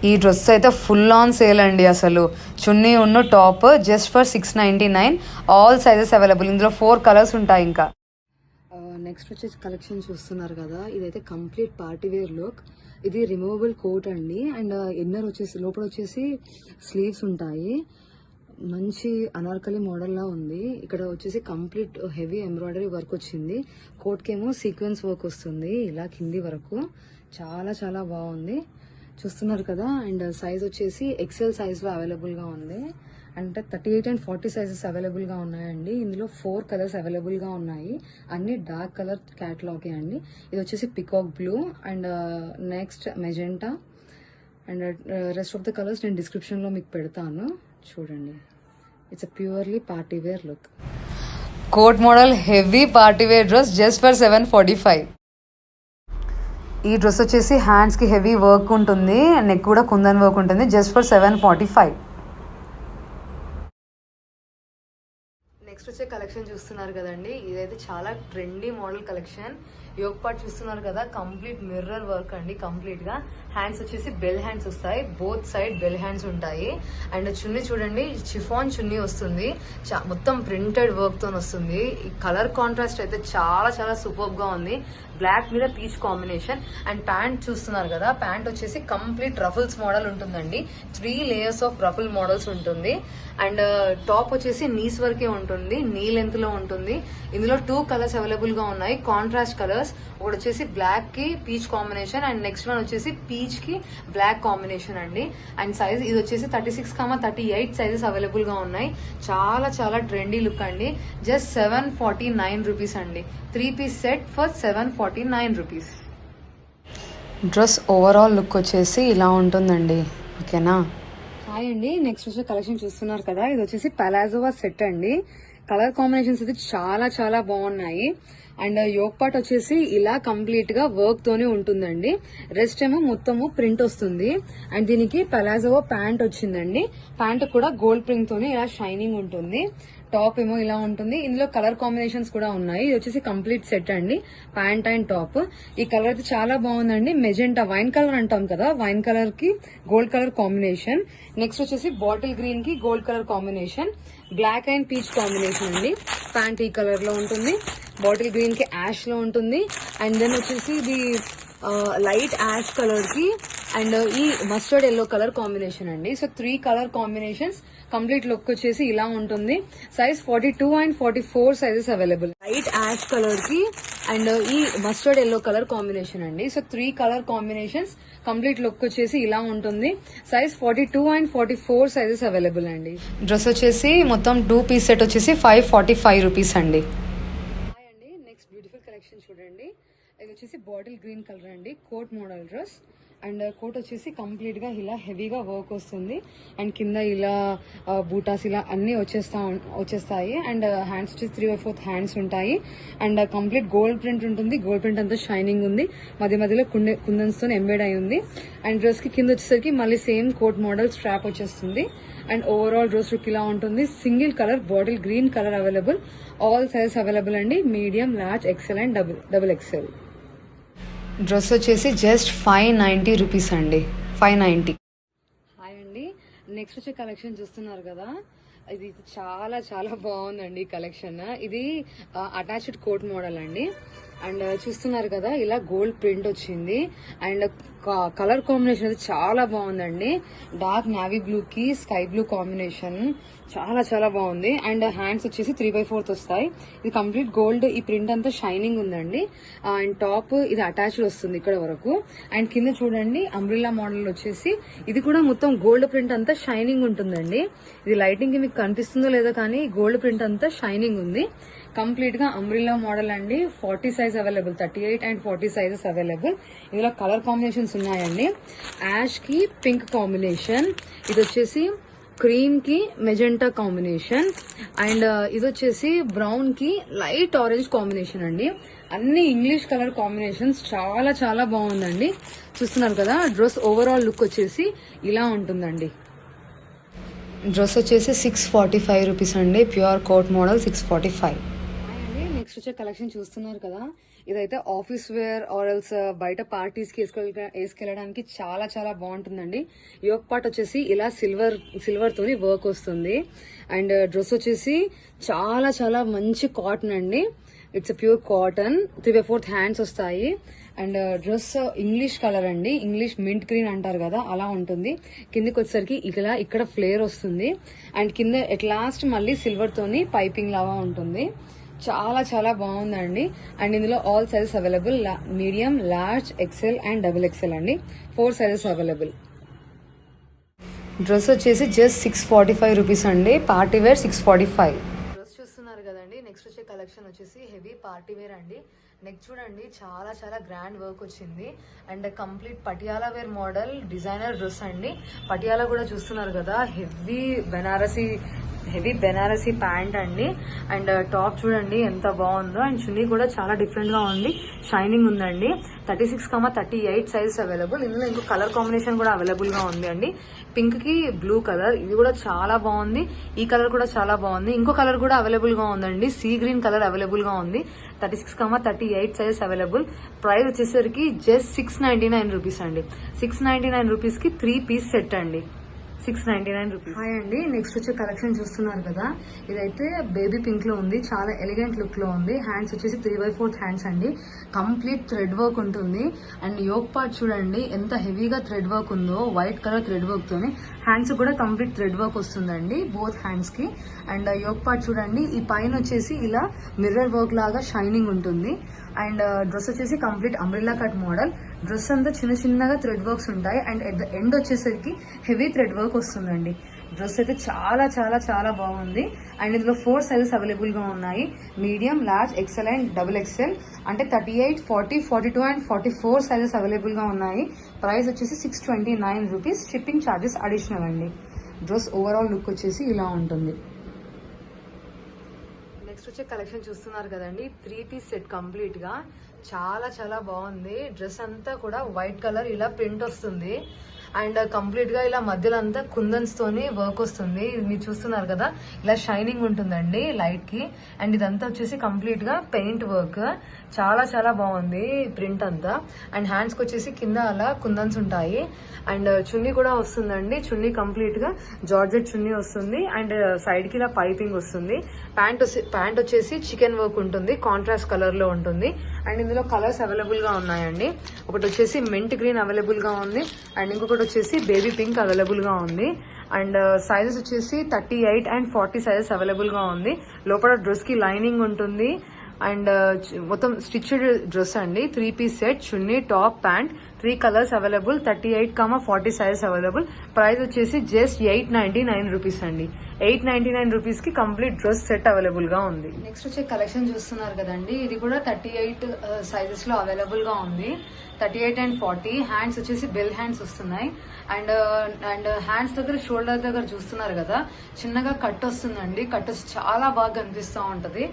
ఈ డ్రెస్ అయితే ఫుల్ ఆన్ సేల్ అండి. అసలు చున్నీ ఉన్న top just for 699. All sizes available. ఇందులో 4 కలర్స్ ఉంటాయి. ఇంకా నెక్స్ట్ వచ్చేసి కలెక్షన్ చూస్తున్నారు కదా, ఇదైతే కంప్లీట్ పార్టీ వేర్ లుక్. ఇది రిమూవబుల్ కోట్ అండి. అండ్ ఇన్నర్ వచ్చేసి లోపల వచ్చేసి స్లీవ్స్ ఉంటాయి. మంచి అనార్కలి మోడల్ లా ఉంది. ఇక్కడ వచ్చేసి కంప్లీట్ హెవీ ఎంబ్రాయిడరీ వర్క్ వచ్చింది. కోట్ కేమో సీక్వెన్స్ వర్క్ వస్తుంది ఇలా కింది వరకు. చాలా చాలా బాగుంది. చూస్తున్నారు కదా. అండ్ సైజ్ వచ్చేసి ఎక్సెల్ సైజ్ లో అవైలబుల్ గా ఉంది. అంటే 38 and 40 సైజెస్ అవైలబుల్ గా ఉన్నాయండి. ఇందులో 4 కలర్స్ అవైలబుల్ గా ఉన్నాయి. అన్ని డార్క్ కలర్ క్యాటలాగే అండి. ఇది వచ్చేసి peacock blue and next magenta and rest of the colours నేను డిస్క్రిప్షన్ లో మీకు పెడతాను, చూడండి. It's purely party wear look. Coat model heavy party wear dress just for 745. ఈ డ్రెస్ వచ్చేసి హ్యాండ్స్ కి హెవీ వర్క్ ఉంటుంది, నెక్ కూడా కుందన్ వర్క్ ఉంటుంది. Just for 745. నెక్స్ట్ వచ్చే కలెక్షన్ చూస్తున్నారు కదండి, ఇదైతే చాలా trendy model collection. Yoke part చూస్తున్నారు కదా, కంప్లీట్ మిర్రర్ వర్క్ అండి. కంప్లీట్ గా హ్యాండ్స్ వచ్చేసి బెల్ హ్యాండ్స్ వస్తాయి, బోత్ సైడ్ బెల్ హ్యాండ్స్ ఉంటాయి. అండ్ చున్నీ చూడండి, చిఫాన్ చున్నీ వస్తుంది, మొత్తం ప్రింటెడ్ వర్క్ తో వస్తుంది. ఈ కలర్ కాంట్రాస్ట్ అయితే చాలా చాలా సూపర్ గా ఉంది. బ్లాక్ మీద పీచ్ కాంబినేషన్. అండ్ ప్యాంట్ చూస్తున్నారు కదా, ప్యాంట్ వచ్చేసి కంప్లీట్ రఫుల్స్ మోడల్ ఉంటుందండి. 3 లేయర్స్ ఆఫ్ రఫుల్ మోడల్స్ ఉంటుంది. అండ్ టాప్ వచ్చేసి నీస్ వరకే ఉంటుంది, నీ లెంత్ లో ఉంటుంది. ఇందులో 2 కలర్స్ అవైలబుల్ గా ఉన్నాయి, కాంట్రాస్ట్ కలర్స్. ఒకటి వచ్చేసి బ్లాక్ కి peach combination and next one వచ్చేసి పీచ్ కి బ్లాక్ కాంబినేషన్ అండి. అండ్ సైజ్ ఇది వచ్చేసి 36-38 సైజెస్ అవైలబుల్ గా ఉన్నాయి. చాలా చాలా ట్రెండీ లుక్ అండి. జస్ట్ 749 రూపీస్ అండి. 3 piece set for 749 rupees. Dress overall look వచ్చేసి ఇలా ఉంటుందండి. ఓకేనా. హాయ్ అండి, నెక్స్ట్ వచ్చే కలెక్షన్ చూస్తున్నారు కదా, ఇది వచ్చేసి పలాజోవా సెట్ అండి. కలర్ కాంబినేషన్స్ అయితే చాలా చాలా బాగున్నాయి. అండ్ యోక్ పార్ట్ వచ్చేసి ఇలా కంప్లీట్ గా వర్క్ తోనే ఉంటుందండి. రెస్ట్ ఏమో మొత్తము ప్రింట్ వస్తుంది. అండ్ దీనికి పలాజోవా ప్యాంట్ వచ్చిందండి. ప్యాంట్ కూడా గోల్డ్ ప్రింట్ తోనే ఇలా షైనింగ్ ఉంటుంది. టాప్ ఏమో ఇలా ఉంటుంది. ఇందులో కలర్ కాంబినేషన్స్ కూడా ఉన్నాయి. ఇది వచ్చేసి కంప్లీట్ సెట్ అండి, ప్యాంట్ అండ్ టాప్. ఈ కలర్ అయితే చాలా బాగుందండి. మెజెంటా వైన్ కలర్ అంటాం కదా, వైన్ కలర్ కి గోల్డ్ కలర్ కాంబినేషన్. నెక్స్ట్ వచ్చేసి బాటిల్ గ్రీన్ కి gold colour combination. Black and peach combination అండి. ప్యాంట్ ఈ కలర్ లో ఉంటుంది, బాటిల్ గ్రీన్ కి యాష్ లో ఉంటుంది. అండ్ దెన్ వచ్చేసి ఇది లైట్ యాష్ కలర్ కి అండ్ ఈ మస్టర్డ్ ఎల్లో కలర్ కాంబినేషన్ అండి. So 3 colour combinations. Complete look వచ్చేసి ఇలా ఉంటుంది. Size 42 and 44 sizes available. Light ash colour కి అండ్ ఈ మస్టర్డ్ ఎల్లో కలర్ కాంబినేషన్ అండి. So 3 colour combinations. Complete look వచ్చేసి ఇలా ఉంటుంది. సైజ్ 42 and 44 సైజెస్ అవైలబుల్ అండి. డ్రెస్ వచ్చేసి మొత్తం 2 పీస్ సెట్ వచ్చేసి 545 రూపీస్ అండి. హాయ్ అండి, నెక్స్ట్ బ్యూటిఫుల్ కలెక్షన్ చూడండి. ఇది వచ్చేసి బాటిల్ గ్రీన్ కలర్ అండి, coat model dress. And coat వచ్చేసి కంప్లీట్ గా ఇలా హెవీగా వర్క్ వస్తుంది. అండ్ కింద ఇలా బూటాస్ ఇలా అన్ని వచ్చేస్తాయి. అండ్ హ్యాండ్స్ వచ్చేసి 3/4 హ్యాండ్స్ ఉంటాయి. అండ్ కంప్లీట్ గోల్డ్ ప్రింట్ ఉంటుంది. గోల్డ్ ప్రింట్ అంతా షైనింగ్ ఉంది, మధ్య మధ్యలో కుందన్స్ తో ఎంబెడ్ అయి ఉంది. అండ్ డ్రెస్ కి కింద వచ్చేసరికి మళ్ళీ సేమ్ కోట్ మోడల్ స్ట్రాప్ వచ్చేస్తుంది. అండ్ ఓవరాల్ డ్రెస్ లుక్ ఇలా ఉంటుంది. Single colour bottle green colour available. All sizes available అండి, medium, large, XL and double XL. Dress వచ్చేసి జస్ట్ 590 రూపీస్ అండి, 590. హాయ్ అండి, నెక్స్ట్ వచ్చే కలెక్షన్ చూస్తున్నారు కదా, ఇది చాలా చాలా బాగుందండి కలెక్షన్. ఇది అటాచ్డ్ కోట్ మోడల్ అండి. అండ్ చూస్తున్నారు కదా ఇలా గోల్డ్ ప్రింట్ వచ్చింది అండ్ కలర్ కాంబినేషన్ అయితే చాలా బాగుందండి. డార్క్ నావీ బ్లూ కి స్కై బ్లూ కాంబినేషన్ చాలా చాలా బాగుంది. అండ్ హ్యాండ్స్ వచ్చేసి 3/4 వస్తాయి. ఇది కంప్లీట్ గోల్డ్. ఈ ప్రింట్ అంతా షైనింగ్ ఉందండి. అండ్ టాప్ ఇది అటాచ్డ్ వస్తుంది ఇక్కడ వరకు. అండ్ కింద చూడండి అంబ్రిల్లా మోడల్ వచ్చేసి ఇది కూడా మొత్తం గోల్డ్ ప్రింట్ అంతా షైనింగ్ ఉంటుందండి. ఇది లైటింగ్ కి మీకు కనిపిస్తుందో లేదో కానీ గోల్డ్ ప్రింట్ అంతా షైనింగ్ ఉంది. కంప్లీట్ గా అంబ్రిల్లా మోడల్ అండి. 40 size available, 38 and 40 sizes available. ఇందులో కలర్ కాంబినేషన్స్ ఉన్నాయండి. యాష్ కి పింక్ కాంబినేషన్, ఇది వచ్చేసి క్రీమ్ కి మెజెంటా కాంబినేషన్ అండ్ ఇది వచ్చేసి బ్రౌన్ కి లైట్ ఆరెంజ్ కాంబినేషన్ అండి. అన్ని ఇంగ్లీష్ కలర్ కాంబినేషన్స్ చాలా చాలా బాగుందండి. చూస్తున్నారు కదా డ్రెస్ ఓవరాల్ లుక్ వచ్చేసి ఇలా ఉంటుందండి. డ్రెస్ వచ్చేసి 645 రూపీస్ అండి. Pure coat model 645. నెక్స్ట్ వచ్చే కలెక్షన్ చూస్తున్నారు కదా, ఇదైతే ఆఫీస్ వేర్ ఆర్ఎల్స్ బయట పార్టీస్ కి వేసుకెళ్ళడానికి చాలా చాలా బాగుంటుందండి. యోక్ పార్ట్ వచ్చేసి ఇలా సిల్వర్ తోని వర్క్ వస్తుంది. అండ్ డ్రెస్ వచ్చేసి చాలా చాలా మంచి కాటన్ అండి. It's pure cotton. 3/4 హ్యాండ్స్ వస్తాయి. అండ్ డ్రెస్ ఇంగ్లీష్ కలర్ అండి. ఇంగ్లీష్ మింట్ గ్రీన్ అంటారు కదా అలా ఉంటుంది. కిందికి వచ్చేసరికి ఇక్కడ ఫ్లేర్ వస్తుంది. అండ్ కింద ఎట్ లాస్ట్ మళ్ళీ సిల్వర్ తోని పైపింగ్ లాగా ఉంటుంది. చాలా చాలా బాగుందండి. అండ్ ఇందులో all sizes available, medium, large, XL and XXL అండి. 4 సైజెస్ అవైలబుల్. డ్రెస్ వచ్చేసి జస్ట్ 645 రూపీస్ అండి. Party wear 645. డ్రెస్ చూస్తున్నారు కదండి. నెక్స్ట్ వచ్చే కలెక్షన్ వచ్చేసి హెవీ పార్టీ వేర్ అండి. నెక్ చూడండి చాలా చాలా గ్రాండ్ వర్క్ వచ్చింది. And complete Patiala wear model designer dress అండి. పటియాలా కూడా చూస్తున్నారు కదా, హెవీ బెనారసీ ప్యాంట్ అండి. అండ్ టాప్ చూడండి ఎంత బాగుందో. అండ్ చున్నీ కూడా చాలా డిఫరెంట్ గా ఉంది, షైనింగ్ ఉందండి. 36-38 సైజ్ అవైలబుల్. ఇందులో ఇంకో కలర్ కాంబినేషన్ కూడా అవైలబుల్ గా ఉంది అండి. పింక్ కి బ్లూ కలర్, ఇది కూడా చాలా బాగుంది. ఈ కలర్ కూడా చాలా బాగుంది. ఇంకో కలర్ కూడా అవైలబుల్ గా ఉందండి, సీ గ్రీన్ కలర్ అవైలబుల్ గా ఉంది. 36-38 సైజెస్ అవైలబుల్. ప్రైస్ వచ్చేసరికి జస్ట్ 699 రూపీస్ అండి. 699 రూపీస్ కి 3 పీస్ సెట్ అండి. 699 రూపీస్. హాయ్ అండి. నెక్స్ట్ వచ్చే కలెక్షన్ చూస్తున్నారు కదా, ఇదైతే బేబీ పింక్ లో ఉంది. చాలా ఎలిగెంట్ లుక్ లో ఉంది. హ్యాండ్స్ వచ్చేసి 3/4 హ్యాండ్స్ అండి. కంప్లీట్ థ్రెడ్ వర్క్ ఉంటుంది. అండ్ యోక్ పార్ట్ చూడండి ఎంత హెవీగా థ్రెడ్ వర్క్ ఉందో, వైట్ కలర్ థ్రెడ్ వర్క్ తోని. హ్యాండ్స్ కూడా కంప్లీట్ థ్రెడ్ వర్క్ వస్తుందండి బోత్ హ్యాండ్స్ కి. అండ్ యోక్ పార్ట్ చూడండి, ఈ పైన వచ్చేసి ఇలా మిర్రర్ వర్క్ లాగా షైనింగ్ ఉంటుంది. అండ్ డ్రెస్ వచ్చేసి complete umbrella cut model. Dress అంతా చిన్న చిన్నగా థ్రెడ్ వర్క్స్ ఉంటాయి. అండ్ ఎట్ ద ఎండ్ వచ్చేసరికి హెవీ థ్రెడ్ వర్క్ వస్తుందండి. డ్రెస్ అయితే చాలా చాలా చాలా బాగుంది. అండ్ ఇందులో 4 సైజెస్ అవైలబుల్ గా ఉన్నాయి, medium, large, XL and XXL. అంటే 38, 40, 42 అండ్ 44 సైజెస్ అవైలబుల్ గా ఉన్నాయి. ప్రైస్ వచ్చేసి 629 రూపీస్. షిప్పింగ్ ఛార్జెస్ అడిషనల్ అండి. డ్రెస్ ఓవరాల్ లుక్ వచ్చేసి ఇలా ఉంటుంది. నెక్స్ట్ వచ్చే కలెక్షన్ చూస్తున్నారు కదండి, 3 పీస్ సెట్ కంప్లీట్ గా చాలా చాలా బాగుంది. డ్రెస్ అంతా కూడా వైట్ కలర్ ఇలా ప్రింట్ వస్తుంది. అండ్ కంప్లీట్ గా ఇలా మధ్యలో అంతా కుందన్స్ తోని వర్క్ వస్తుంది. ఇది మీరు చూస్తున్నారు కదా, ఇలా షైనింగ్ ఉంటుందండి లైట్ కి. అండ్ ఇదంతా వచ్చేసి కంప్లీట్ గా పెయింట్ వర్క్. చాలా చాలా బాగుంది ప్రింట్ అంతా. అండ్ హ్యాండ్స్ కి వచ్చేసి కింద అలా కుందన్స్ ఉంటాయి. అండ్ చున్నీ కూడా వస్తుందండి. చున్నీ కంప్లీట్ గా జార్జెట్ చున్నీ వస్తుంది. అండ్ సైడ్ కి ఇలా పైపింగ్ వస్తుంది. ప్యాంట్ వచ్చేసి చికెన్ వర్క్ ఉంటుంది, కాంట్రాస్ట్ కలర్ లో ఉంటుంది. అండ్ ఇందులో కలర్స్ అవైలబుల్ గా ఉన్నాయండి. ఒకటి వచ్చేసి మింట్ గ్రీన్ అవైలబుల్ గా ఉంది. అండ్ ఇంకొకటి వచ్చేసి బేబీ పింక్ అవైలబుల్ గా ఉంది. అండ్ సైజెస్ వచ్చేసి 38 అండ్ 40 సైజెస్ అవైలబుల్ గా ఉంది. లోపల డ్రెస్ కి లైనింగ్ ఉంటుంది. అండ్ మొత్తం స్టిచ్డ్ డ్రెస్ అండి. 3 piece set, chunni, top, pant, 3 colours available. 38-40 sizes available. Price వచ్చేసి జస్ట్ 899 రూపీస్ అండి. 899 రూపీస్ కి కంప్లీట్ డ్రెస్ సెట్ అవైలబుల్ గా ఉంది. నెక్స్ట్ వచ్చే కలెక్షన్ చూస్తున్నారు కదండి, ఇది కూడా 38 సైజెస్ లో అవైలబుల్ గా ఉంది. 38 అండ్ 40. హ్యాండ్స్ వచ్చేసి బెల్ హ్యాండ్స్ వస్తున్నాయి. అండ్ హ్యాండ్స్ దగ్గర షోల్డర్ దగ్గర చూస్తున్నారు కదా, చిన్నగా కట్ వస్తుందండి. కట్ వచ్చి చాలా బాగా కనిపిస్తూ ఉంటది.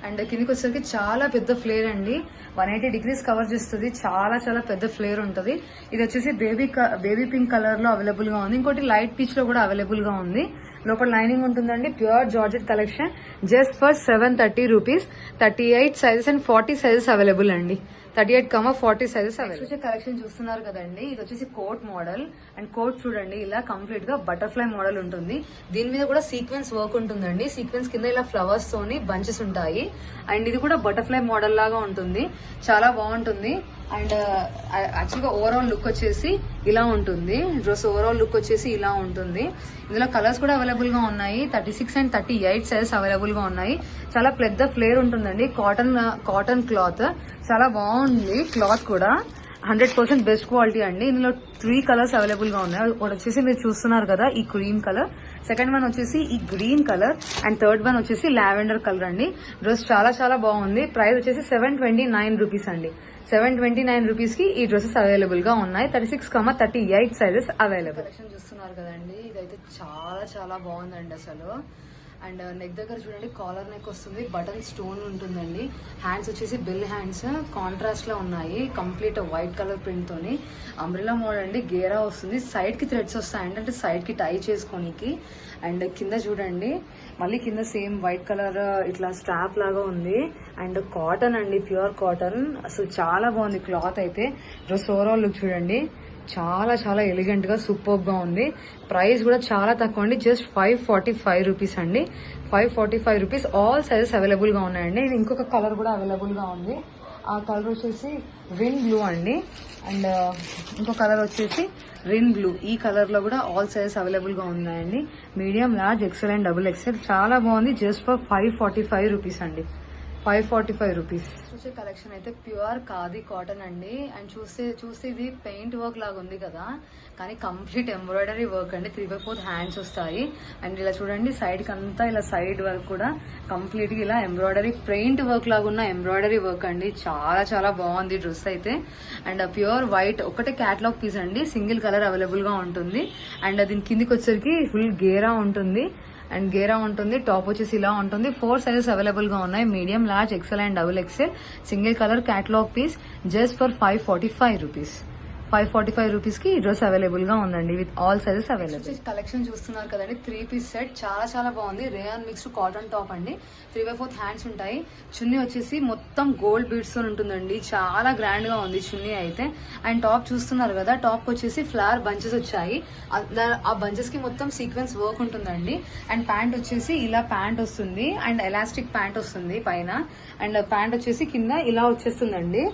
అండ్ కిందికి వచ్చేసరికి చాలా పెద్ద ఫ్లేర్ అండి. 180 డిగ్రీస్ కవర్ చేస్తుంది. చాలా చాలా పెద్ద ఫ్లేర్ ఉంటది. ఇది వచ్చేసి బేబీ పింక్ కలర్ లో అవైలబుల్ గా ఉంది. ఇంకోటి లైట్ పీచ్ లో కూడా అవైలబుల్ గా ఉంది. లోపల లైనింగ్ ఉంటుందండి. Pure georgette collection just for 730 rupees. 38 sizes and 40 sizes available అండి. 38-40 సైజెస్ అవైలబుల్. కలెక్షన్ చూస్తున్నారు కదండి, ఇది వచ్చేసి కోట్ మోడల్. అండ్ కోట్ చూడండి ఇలా కంప్లీట్ గా బటర్ఫ్లై మోడల్ ఉంటుంది. దీని మీద కూడా సీక్వెన్స్ వర్క్ ఉంటుందండి. సీక్వెన్స్ కింద ఇలా ఫ్లవర్స్ తోని బంచెస్ ఉంటాయి. అండ్ ఇది కూడా బటర్ఫ్లై మోడల్ లాగా ఉంటుంది, చాలా బాగుంటుంది. అండ్ యాక్చువల్గా ఓవరాల్ లుక్ వచ్చేసి ఇలా ఉంటుంది. డ్రెస్ ఓవరాల్ లుక్ వచ్చేసి ఇలా ఉంటుంది. ఇందులో కలర్స్ కూడా అవైలబుల్ గా ఉన్నాయి. 36 and 38 సైజెస్ అవైలబుల్ గా ఉన్నాయి. చాలా పెద్ద ఫ్లేర్ ఉంటుందండి. కాటన్ క్లాత్ చాలా బాగుంది. క్లాత్ కూడా 100% బెస్ట్ క్వాలిటీ అండి. ఇందులో 3 కలర్స్ అవైలబుల్ గా ఉన్నాయి. ఒకటి వచ్చేసి మీరు చూస్తున్నారు కదా ఈ క్రీమ్ కలర్, సెకండ్ వన్ వచ్చేసి ఈ green colour, and third one వచ్చేసి లావెండర్ కలర్ అండి. డ్రెస్ చాలా చాలా బాగుంది. ప్రైస్ వచ్చేసి 729 రూపీస్ అండి. 729 రూపీస్ కి ఈ డ్రెస్సెస్ అవైలబుల్ గా ఉన్నాయి. 36-38 సైజెస్ అవైలబుల్. కలెక్షన్ చూస్తున్నారు కదండి, ఇదైతే చాలా చాలా బాగుందండి అసలు. అండ్ నెక్ దగ్గర చూడండి కాలర్ నెక్ వస్తుంది, బటన్ స్టోన్ ఉంటుందండి. హ్యాండ్స్ వచ్చేసి బిల్ హ్యాండ్స్ కాంట్రాస్ట్ లో ఉన్నాయి, కంప్లీట్ వైట్ కలర్ ప్రింట్ తోని. అంబ్రెలా మోడల్ అండి, గేరా వస్తుంది. సైడ్ కి థ్రెడ్స్ వస్తాయండి, అంటే సైడ్ కి టై చేసుకోనికి. అండ్ కింద చూడండి మళ్ళీ కింద సేమ్ వైట్ కలర్ ఇట్లా స్ట్రాప్ లాగా ఉంది. అండ్ కాటన్ అండి, ప్యూర్ కాటన్. అసలు చాలా బాగుంది క్లాత్ అయితే. డ్రెస్ ఓవరాల్ లుక్ చూడండి, చాలా చాలా ఎలిగెంట్ గా సూపర్ గా ఉంది. ప్రైస్ కూడా చాలా తక్కువ అండి, జస్ట్ 545 రూపీస్ అండి. 545 రూపీస్. ఆల్ సైజెస్ అవైలబుల్ గా ఉన్నాయండి. ఇది ఇంకొక కలర్ కూడా అవైలబుల్ గా ఉంది. ఆ కలర్ వచ్చేసి రిన్ బ్లూ అండి. అండ్ ఇంకో కలర్ వచ్చేసి రిన్ బ్లూ. ఈ కలర్ లో కూడా ఆల్ సైజెస్ అవైలబుల్ గా ఉన్నాయండి. Medium, large, XL and double XL. చాలా బాగుంది. జస్ట్ ఫర్ 545 రూపీస్ అండి. 545 రూపీస్. చూసే కలెక్షన్ అయితే ప్యూర్ ఖాదీ కాటన్ అండి. అండ్ చూస్తే ఇది పెయింట్ వర్క్ లాగా ఉంది కదా, కానీ కంప్లీట్ ఎంబ్రాయిడరీ వర్క్ అండి. 3/4 హ్యాండ్స్ వస్తాయి. అండ్ ఇలా చూడండి సైడ్ కి అంతా ఇలా సైడ్ వర్క్ కూడా కంప్లీట్ గా ఇలా ఎంబ్రాయిడరీ పెయింట్ వర్క్ లాగా ఉన్న ఎంబ్రాయిడరీ వర్క్ అండి. చాలా చాలా బాగుంది డ్రెస్ అయితే. అండ్ ప్యూర్ వైట్ ఒకటే క్యాటలాగ్ పీస్ అండి, సింగిల్ కలర్ అవైలబుల్ గా ఉంటుంది. అండ్ దీని కిందికి వచ్చేసరికి ఫుల్ గేరా ఉంటుంది. అండ్ గేరా ఉంటుంది. టాప్ వచ్చేసి ఇలా ఉంటుంది. 4 సైజెస్ అవైలబుల్ గా ఉన్నాయి, medium, large, XL and double XL. Single colour catalogue piece just for 545 rupees. 545 rupees కి ఈ డ్రెస్ అవైలబుల్ గా ఉందండి, with all sizes available. Collection చూస్తున్నారు కదండి, 3 పీస్ సెట్ చాలా చాలా బాగుంది. రేయాన్ మిక్స్డ్ కాటన్ టాప్ అండి. 3/4 హ్యాండ్స్ ఉంటాయి. చున్నీ వచ్చేసి మొత్తం గోల్డ్ బీడ్స్ తో ఉంటుందండి, చాలా గ్రాండ్ గా ఉంది చున్నీ అయితే. అండ్ టాప్ చూస్తున్నారు కదా, టాప్ వచ్చేసి ఫ్లవర్ బంచెస్ వచ్చాయి. ఆ బంచెస్ కి మొత్తం సీక్వెన్స్ వర్క్ ఉంటుందండి. అండ్ ప్యాంట్ వచ్చేసి ఇలా ప్యాంట్ వస్తుంది, అండ్ ఎలాస్టిక్ ప్యాంట్ వస్తుంది పైన. అండ్ ప్యాంట్ వచ్చేసి కింద ఇలా వచ్చేస్తుందండి.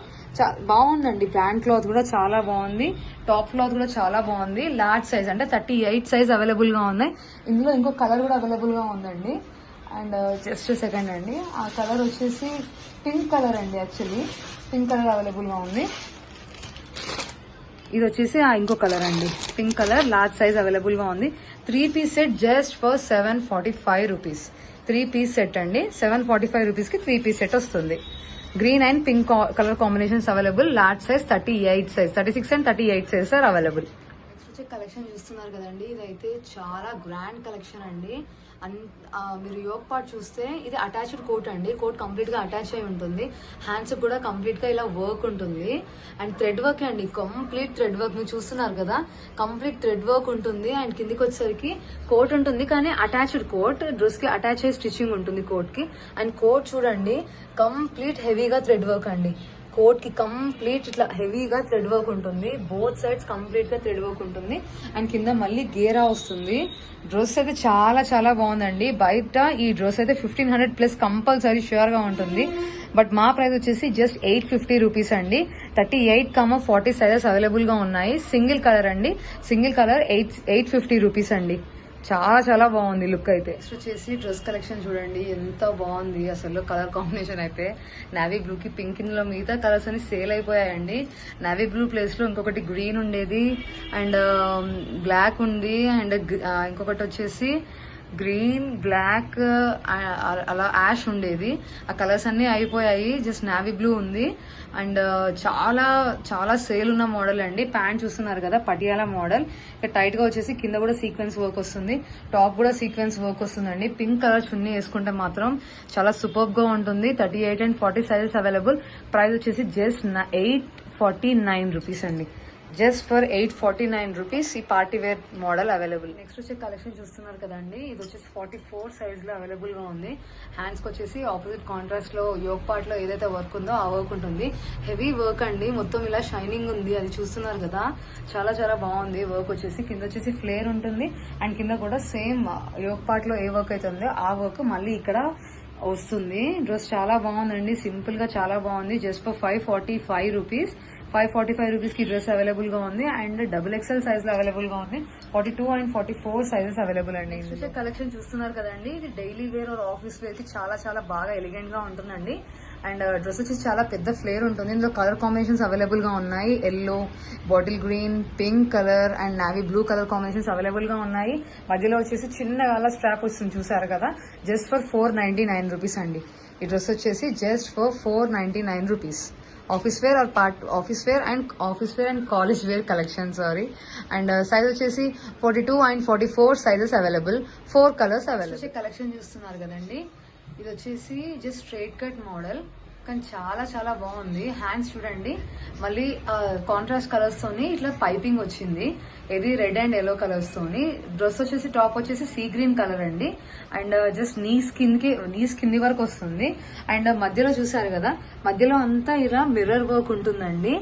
బాగుందండి. ప్యాంట్ క్లాత్ కూడా చాలా బాగుంది. టాప్ క్లాత్ కూడా చాలా బాగుంది. లార్జ్ సైజ్ అంటే 38 సైజ్ అవైలబుల్ గా ఉన్నాయి. ఇందులో ఇంకో కలర్ కూడా అవైలబుల్ గా ఉందండి. అండ్ జస్ట్ సెకండ్ అండి, ఆ కలర్ వచ్చేసి పింక్ కలర్ అండి. యాక్చువల్లీ పింక్ కలర్ అవైలబుల్ గా ఉంది. ఇది వచ్చేసి ఇంకో కలర్ అండి, pink colour. Large size available గా ఉంది. 3 piece set just for 745 rupees. 3 piece set అండి, 745 రూపీస్ కి 3 పీస్ సెట్ వస్తుంది. Green and pink colour combinations available. Large size 38 size, 36 and 38 size are available. Next వచ్చే కలెక్షన్ చూస్తున్నారు కదండి, ఇదైతే చాలా గ్రాండ్ కలెక్షన్ అండి. మీరు యోగ్ పార్ట్ చూస్తే ఇది అటాచ్డ్ కోట్ అండి. కోట్ కంప్లీట్ గా అటాచ్ అయి ఉంటుంది. హ్యాండ్స్ కూడా కంప్లీట్ గా ఇలా వర్క్ ఉంటుంది. అండ్ థ్రెడ్ వర్క్ అండి, కంప్లీట్ థ్రెడ్ వర్క్. మీరు చూస్తున్నారు కదా, కంప్లీట్ థ్రెడ్ వర్క్ ఉంటుంది. అండ్ కిందికి వచ్చేసరికి కోట్ ఉంటుంది, కానీ అటాచ్డ్ కోట్. డ్రెస్ కి అటాచ్ అయ్యి స్టిచ్చింగ్ ఉంటుంది కోట్ కి. అండ్ కోట్ చూడండి కంప్లీట్ హెవీగా థ్రెడ్ వర్క్ అండి. కోట్ కి కంప్లీట్ ఇట్లా హెవీగా థ్రెడ్ వర్క్ ఉంటుంది. బోత్ సైడ్స్ కంప్లీట్ గా థ్రెడ్ వర్క్ ఉంటుంది. అండ్ కింద మళ్ళీ గేరా వస్తుంది. డ్రెస్ అయితే చాలా చాలా బాగుందండి. బయట ఈ డ్రెస్ అయితే 1500+ కంపల్సరీ ష్యూర్ గా ఉంటుంది. బట్ మా ప్రైస్ వచ్చేసి జస్ట్ 850 రూపీస్ అండి. 38-40 సైజెస్ అవైలబుల్ గా ఉన్నాయి. సింగిల్ కలర్ అండి, సింగిల్ కలర్ 850 రూపీస్ అండి. చాలా చాలా బాగుంది లుక్ అయితే. నెక్స్ట్ వచ్చేసి డ్రెస్ కలెక్షన్ చూడండి, ఎంత బాగుంది అసలు. కలర్ కాంబినేషన్ అయితే నావీ బ్లూ కి పింక్, ఇందులో మిగతా కలర్స్ అన్ని సేల్ అయిపోయాయండి. నావీ బ్లూ ప్లేస్ లో ఇంకొకటి గ్రీన్ ఉండేది, అండ్ బ్లాక్ ఉంది, అండ్ ఇంకొకటి వచ్చేసి గ్రీన్, బ్లాక్, అలా యాష్ ఉండేది. ఆ కలర్స్ అన్ని అయిపోయాయి. జస్ట్ నావీ బ్లూ ఉంది. అండ్ చాలా చాలా సేల్ ఉన్న మోడల్ అండి. ప్యాంట్ చూస్తున్నారు కదా, పటియాలా మోడల్. ఇక టైట్ గా వచ్చేసి కింద కూడా సీక్వెన్స్ వర్క్ వస్తుంది, టాప్ కూడా సీక్వెన్స్ వర్క్ వస్తుందండి. పింక్ కలర్ చున్నీ వేసుకుంటే మాత్రం చాలా సూపర్ గా ఉంటుంది. 38 and 40 సైజెస్ అవైలబుల్. ప్రైస్ వచ్చేసి జస్ట్ 849 రూపీస్ అండి. జస్ట్ ఫర్ 849 రూపీస్ ఈ party wear model available. Next వచ్చే కలెక్షన్ చూస్తున్నారు కదండి, ఇది వచ్చేసి 44 సైజ్ లో అవైలబుల్ గా ఉంది. హ్యాండ్స్ కి వచ్చేసి ఆపోజిట్ కాంట్రాస్ట్ లో యోక్ పార్ట్ లో ఏదైతే వర్క్ ఉందో ఆ వర్క్ ఉంటుంది. హెవీ వర్క్ అండి, మొత్తం ఇలా షైనింగ్ ఉంది, అది చూస్తున్నారు కదా, చాలా చాలా బాగుంది. వర్క్ వచ్చేసి కింద వచ్చేసి ఫ్లేర్ ఉంటుంది అండ్ కింద కూడా సేమ్ యోక్ పార్ట్ లో ఏ వర్క్ అయితే ఉందో ఆ వర్క్ మళ్ళీ ఇక్కడ వస్తుంది. డ్రెస్ చాలా బాగుందండి, సింపుల్ గా చాలా బాగుంది. Just for 545 rupees. 545 రూపీస్ కి డ్రెస్ అవైలబుల్ గా ఉంది అండ్ XXL సైజ్ లో అవైలబుల్ గా ఉంది. 42 అండ్ 44 సైజెస్ అవైలబుల్ అండి. కలెక్షన్ చూస్తున్నారు కదండి, ఇది daily wear or office wear కి చాలా చాలా బాగా ఎలిగెంట్ గా ఉంటుందండి. అండ్ డ్రెస్ వచ్చేసి చాలా పెద్ద ఫ్లేర్ ఉంటుంది. ఇందులో కలర్ కాంబినేషన్స్ అవైలబుల్ గా ఉన్నాయి. Yellow, bottle green, pink colour and navy blue colour combinations available గా ఉన్నాయి. మధ్యలో వచ్చేసి చిన్న అలా స్ట్రాప్ వస్తుంది, చూసారు కదా, జస్ట్ ఫర్ 499 రూపీస్ అండి. ఈ డ్రెస్ వచ్చేసి just for 499 rupees. Office wear or office wear and college wear collection, sorry. And size వచ్చేసి 42 and 44 sizes available. 4 colours available. Collection చూస్తున్నారు కదండి, ఇది వచ్చేసి జస్ట్ స్ట్రైట్ కట్ మోడల్ కానీ చాలా చాలా బాగుంది. హ్యాండ్స్ చూడండి, మళ్ళీ కాంట్రాస్ట్ కలర్స్ తోని ఇట్లా పైపింగ్ వచ్చింది, ఇది రెడ్ అండ్ ఎల్లో కలర్స్ తోని. డ్రెస్ వచ్చేసి టాప్ వచ్చేసి సీ గ్రీన్ కలర్ అండి అండ్ జస్ట్ నీస్ కింది వరకు వస్తుంది. అండ్ మధ్యలో చూసారు కదా, మధ్యలో అంతా ఇలా మిర్రర్ వర్క్ ఉంటుందండి.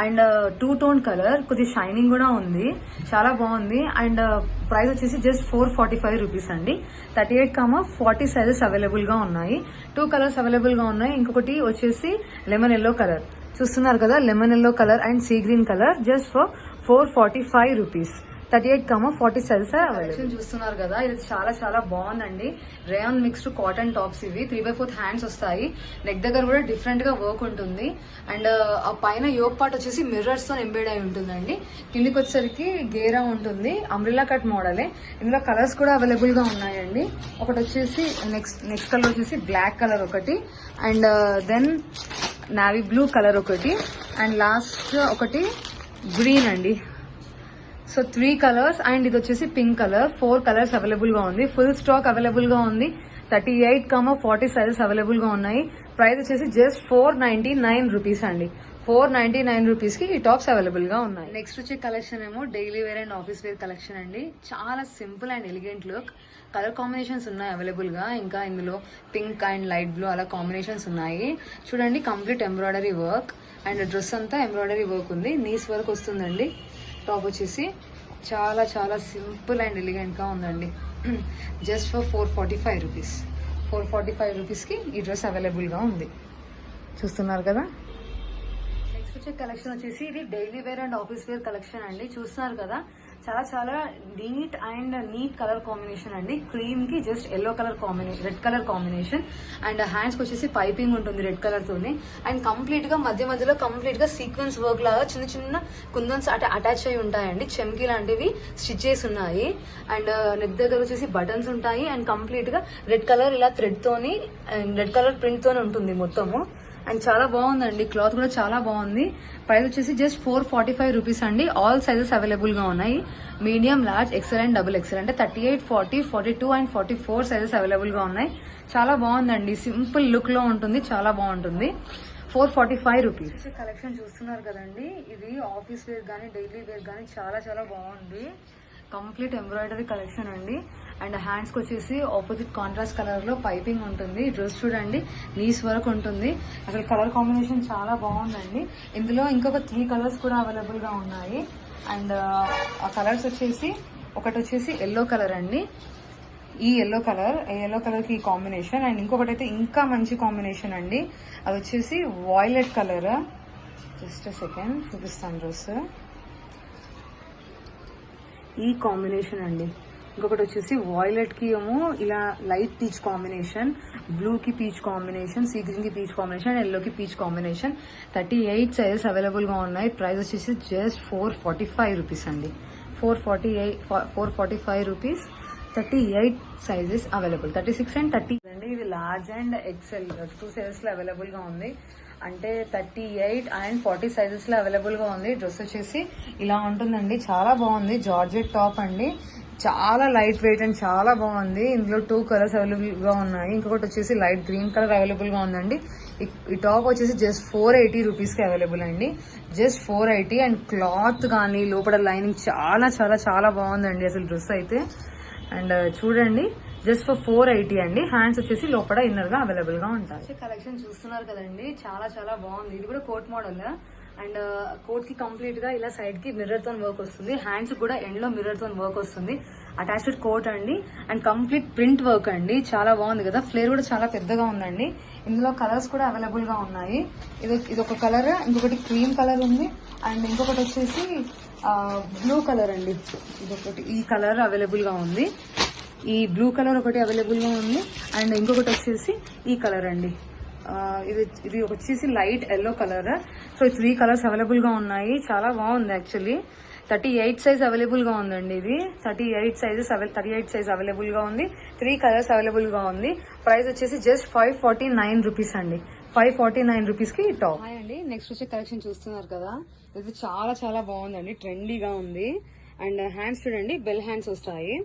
అండ్ 2 టోన్ కలర్, కొద్దిగా షైనింగ్ కూడా ఉంది, చాలా బాగుంది. అండ్ ప్రైస్ వచ్చేసి జస్ట్ 445 రూపీస్ అండి. 38-40 సైజెస్ అవైలబుల్ గా ఉన్నాయి. 2 కలర్స్ అవైలబుల్ గా ఉన్నాయి. ఇంకొకటి వచ్చేసి లెమన్ ఎల్లో కలర్, చూస్తున్నారు కదా, lemon yellow colour and sea green colour, just for 445 rupees. 38-40 sizes available. చూస్తున్నారు కదా, ఇది చాలా చాలా బాగుందండి. రేయాన్ మిక్స్డ్ కాటన్ టాప్స్ ఇవి. 3/4 హ్యాండ్స్ వస్తాయి. నెక్ దగ్గర కూడా డిఫరెంట్ గా వర్క్ ఉంటుంది. అండ్ ఆ పైన యోక్ పార్ట్ వచ్చేసి మిర్రర్స్ తో ఎంబెడ్ అయి ఉంటుందండి. కిందికి వచ్చేసరికి గేరా ఉంటుంది, అంబ్రిల్లా కట్ మోడలే. ఇందులో కలర్స్ కూడా అవైలబుల్ గా ఉన్నాయండి. ఒకటి వచ్చేసి నెక్స్ట్ కలర్ వచ్చేసి బ్లాక్ కలర్ ఒకటి, and then navy blue colour ఒకటి, అండ్ లాస్ట్ ఒకటి గ్రీన్ అండి. సో 3 కలర్స్ అండ్ ఇది వచ్చేసి పింక్ కలర్. 4 కలర్స్ అవైలబుల్ గా ఉంది. ఫుల్ స్టాక్ అవైలబుల్ గా ఉంది. 38-40 సైజెస్ అవైలబుల్ గా ఉన్నాయి. ప్రైస్ వచ్చేసి జస్ట్ 499 రూపీస్ అండి. 499 రూపీస్ కి ఈ టాప్స్ అవైలబుల్ గా ఉన్నాయి. నెక్స్ట్ వచ్చే కలెక్షన్ ఏమో daily wear and office wear collection అండి. చాలా simple and elegant look. Colour combinations ఉన్నాయి అవైలబుల్ గా. ఇంకా ఇందులో పింక్ అండ్ లైట్ బ్లూ అలా కాంబినేషన్స్ ఉన్నాయి. చూడండి, complete embroidery work and dress అంతా ఎంబ్రాయిడరీ వర్క్ ఉంది. నీస్ వర్క్ వస్తుందండి. టాప్ వచ్చేసి చాలా చాలా సింపుల్ అండ్ ఎలిగెంట్ గా ఉందండి. Just for 445 rupees. 445 రూపీస్ కి ఈ డ్రెస్ అవైలబుల్ గా ఉంది, చూస్తున్నారు కదా. నెక్స్ట్ వచ్చే కలెక్షన్ వచ్చేసి ఇది daily wear and office wear collection అండి. చూస్తున్నారు కదా, చాలా చాలా నీట్ కలర్ కాంబినేషన్ అండి. క్రీమ్ కి just yellow colour combination, red colour combination. And hands కి వచ్చేసి పైపింగ్ ఉంటుంది రెడ్ కలర్ తోని. అండ్ కంప్లీట్ గా మధ్యలో కంప్లీట్ గా సీక్వెన్స్ వర్క్ లాగా చిన్న చిన్న కుందన్స్ అటాచ్ అయి ఉంటాయండి. చెమ్కి లాంటివి స్టిచ్ చేసి ఉన్నాయి. అండ్ నెక్ దగ్గర వచ్చేసి బటన్స్ ఉంటాయి. అండ్ కంప్లీట్ గా రెడ్ కలర్ ఇలా థ్రెడ్ తోని అండ్ రెడ్ కలర్ ప్రింట్ తోని ఉంటుంది మొత్తము. అండ్ చాలా బాగుందండి, క్లాత్ కూడా చాలా బాగుంది. ప్రైస్ వచ్చేసి జస్ట్ 445 రూపీస్ అండి. ఆల్ సైజెస్ అవైలబుల్ గా ఉన్నాయి. Medium, large, XL and XXL అంటే 38, 40, 42 అండ్ 44 సైజెస్ అవైలబుల్ గా ఉన్నాయి. చాలా బాగుందండి, సింపుల్ లుక్ లో ఉంటుంది, చాలా బాగుంటుంది. 445 రూపీస్. కలెక్షన్ చూస్తున్నారు కదండి, ఇది ఆఫీస్ వేర్ గానీ డైలీ వేర్ గానీ చాలా చాలా బాగుంది. కంప్లీట్ ఎంబ్రాయిడరీ కలెక్షన్ అండి. అండ్ హ్యాండ్స్ కి వచ్చేసి ఆపోజిట్ కాంట్రాస్ట్ కలర్ లో పైపింగ్ ఉంటుంది. డ్రెస్ చూడండి, నీస్ వరకు ఉంటుంది. అసలు కలర్ కాంబినేషన్ చాలా బాగుందండి. ఇందులో ఇంకొక 3 కలర్స్ కూడా అవైలబుల్ గా ఉన్నాయి. అండ్ ఆ కలర్స్ వచ్చేసి ఒకటి వచ్చేసి ఎల్లో కలర్ అండి. ఈ ఎల్లో కలర్ కి కాంబినేషన్. అండ్ ఇంకొకటి అయితే ఇంకా మంచి కాంబినేషన్ అండి, అది వచ్చేసి వాయిలెట్ కలర్. జస్ట్ సెకండ్ చూపిస్తాను డ్రెస్. ఈ కాంబినేషన్ అండి. ఇంకొకటి వచ్చేసి వాయిలెట్ కి ఏమో ఇలా లైట్ పీచ్ కాంబినేషన్, బ్లూ కి పీచ్ కాంబినేషన్, సీ గ్రీన్ కి పీచ్ కాంబినేషన్, ఎల్లో కి పీచ్ కాంబినేషన్. 38 సైజెస్ అవైలబుల్ గా ఉన్నాయి. ప్రైస్ వచ్చేసి జస్ట్ 445 రూపీస్ అండి. 445 రూపీస్. 38 sizes available. 36 అండ్ 30 అండి. ఇది లార్జ్ అండ్ XL 2 సైజెస్ లో అవైలబుల్ గా ఉంది. అంటే 38 అండ్ 40 సైజెస్ లో అవైలబుల్ గా ఉంది. డ్రెస్ వచ్చేసి ఇలా ఉంటుందండి, చాలా బాగుంది. జార్జెట్ టాప్ అండి. చాలా లైట్ వెయిట్ అండ్ చాలా బాగుంది. ఇందులో 2 కలర్స్ అవైలబుల్గా ఉన్నాయి. ఇంకొకటి వచ్చేసి లైట్ గ్రీన్ కలర్ అవైలబుల్గా ఉందండి. ఈ టాప్ వచ్చేసి జస్ట్ 480 రూపీస్కి అవైలబుల్ అండి. జస్ట్ 480 అండ్ క్లాత్ కానీ లోపల లైనింగ్ చాలా చాలా చాలా బాగుందండి అసలు డ్రెస్ అయితే. అండ్ చూడండి జస్ట్ ఫర్ 480 అండి. హ్యాండ్స్ వచ్చేసి లోపల ఇన్నర్ గా అవైలబుల్ గా ఉంటాయి. కలెక్షన్ చూస్తున్నారు కదండి, చాలా చాలా బాగుంది. ఇది కూడా కోట్ మోడల్ అండ్ కోట్ కి కంప్లీట్ గా ఇలా సైడ్ కి మిర్రర్ తో వర్క్ వస్తుంది. హ్యాండ్స్ కూడా ఎండ్ లో మిర్రర్ తో వర్క్ వస్తుంది. అటాచ్డ్ కోట్ అండి అండ్ కంప్లీట్ ప్రింట్ వర్క్ అండి. చాలా బాగుంది కదా. ఫ్లేర్ కూడా చాలా పెద్దగా ఉందండి. ఇందులో కలర్స్ కూడా అవైలబుల్ గా ఉన్నాయి. ఇది ఒక కలర్, ఇంకొకటి క్రీమ్ కలర్ ఉంది అండ్ ఇంకొకటి వచ్చేసి బ్లూ కలర్ అండి. ఇదొకటి ఈ కలర్ అవైలబుల్ గా ఉంది. ఈ బ్లూ కలర్ ఒకటి అవైలబుల్ గా ఉంది అండ్ ఇంకొకటి వచ్చేసి ఈ కలర్ అండి. ఇది వచ్చేసి light yellow colour. So 3 colours available గా ఉన్నాయి. చాలా బాగుంది యాక్చువల్లీ. 38 సైజ్ అవైలబుల్ గా ఉందండి. ఇది 38 సైజ్ అవైలబుల్ గా ఉంది. 3 కలర్స్ అవైలబుల్ గా ఉంది. ప్రైస్ వచ్చేసి జస్ట్ 549 రూపీస్ అండి. 549 రూపీస్ కి టాప్. అండి నెక్స్ట్ వచ్చే కలెక్షన్ చూస్తున్నారు కదా, ఇది చాలా చాలా బాగుందండి. ట్రెండీగా ఉంది. అండ్ హ్యాండ్స్ చూడండి, బెల్ హ్యాండ్స్ వస్తాయి.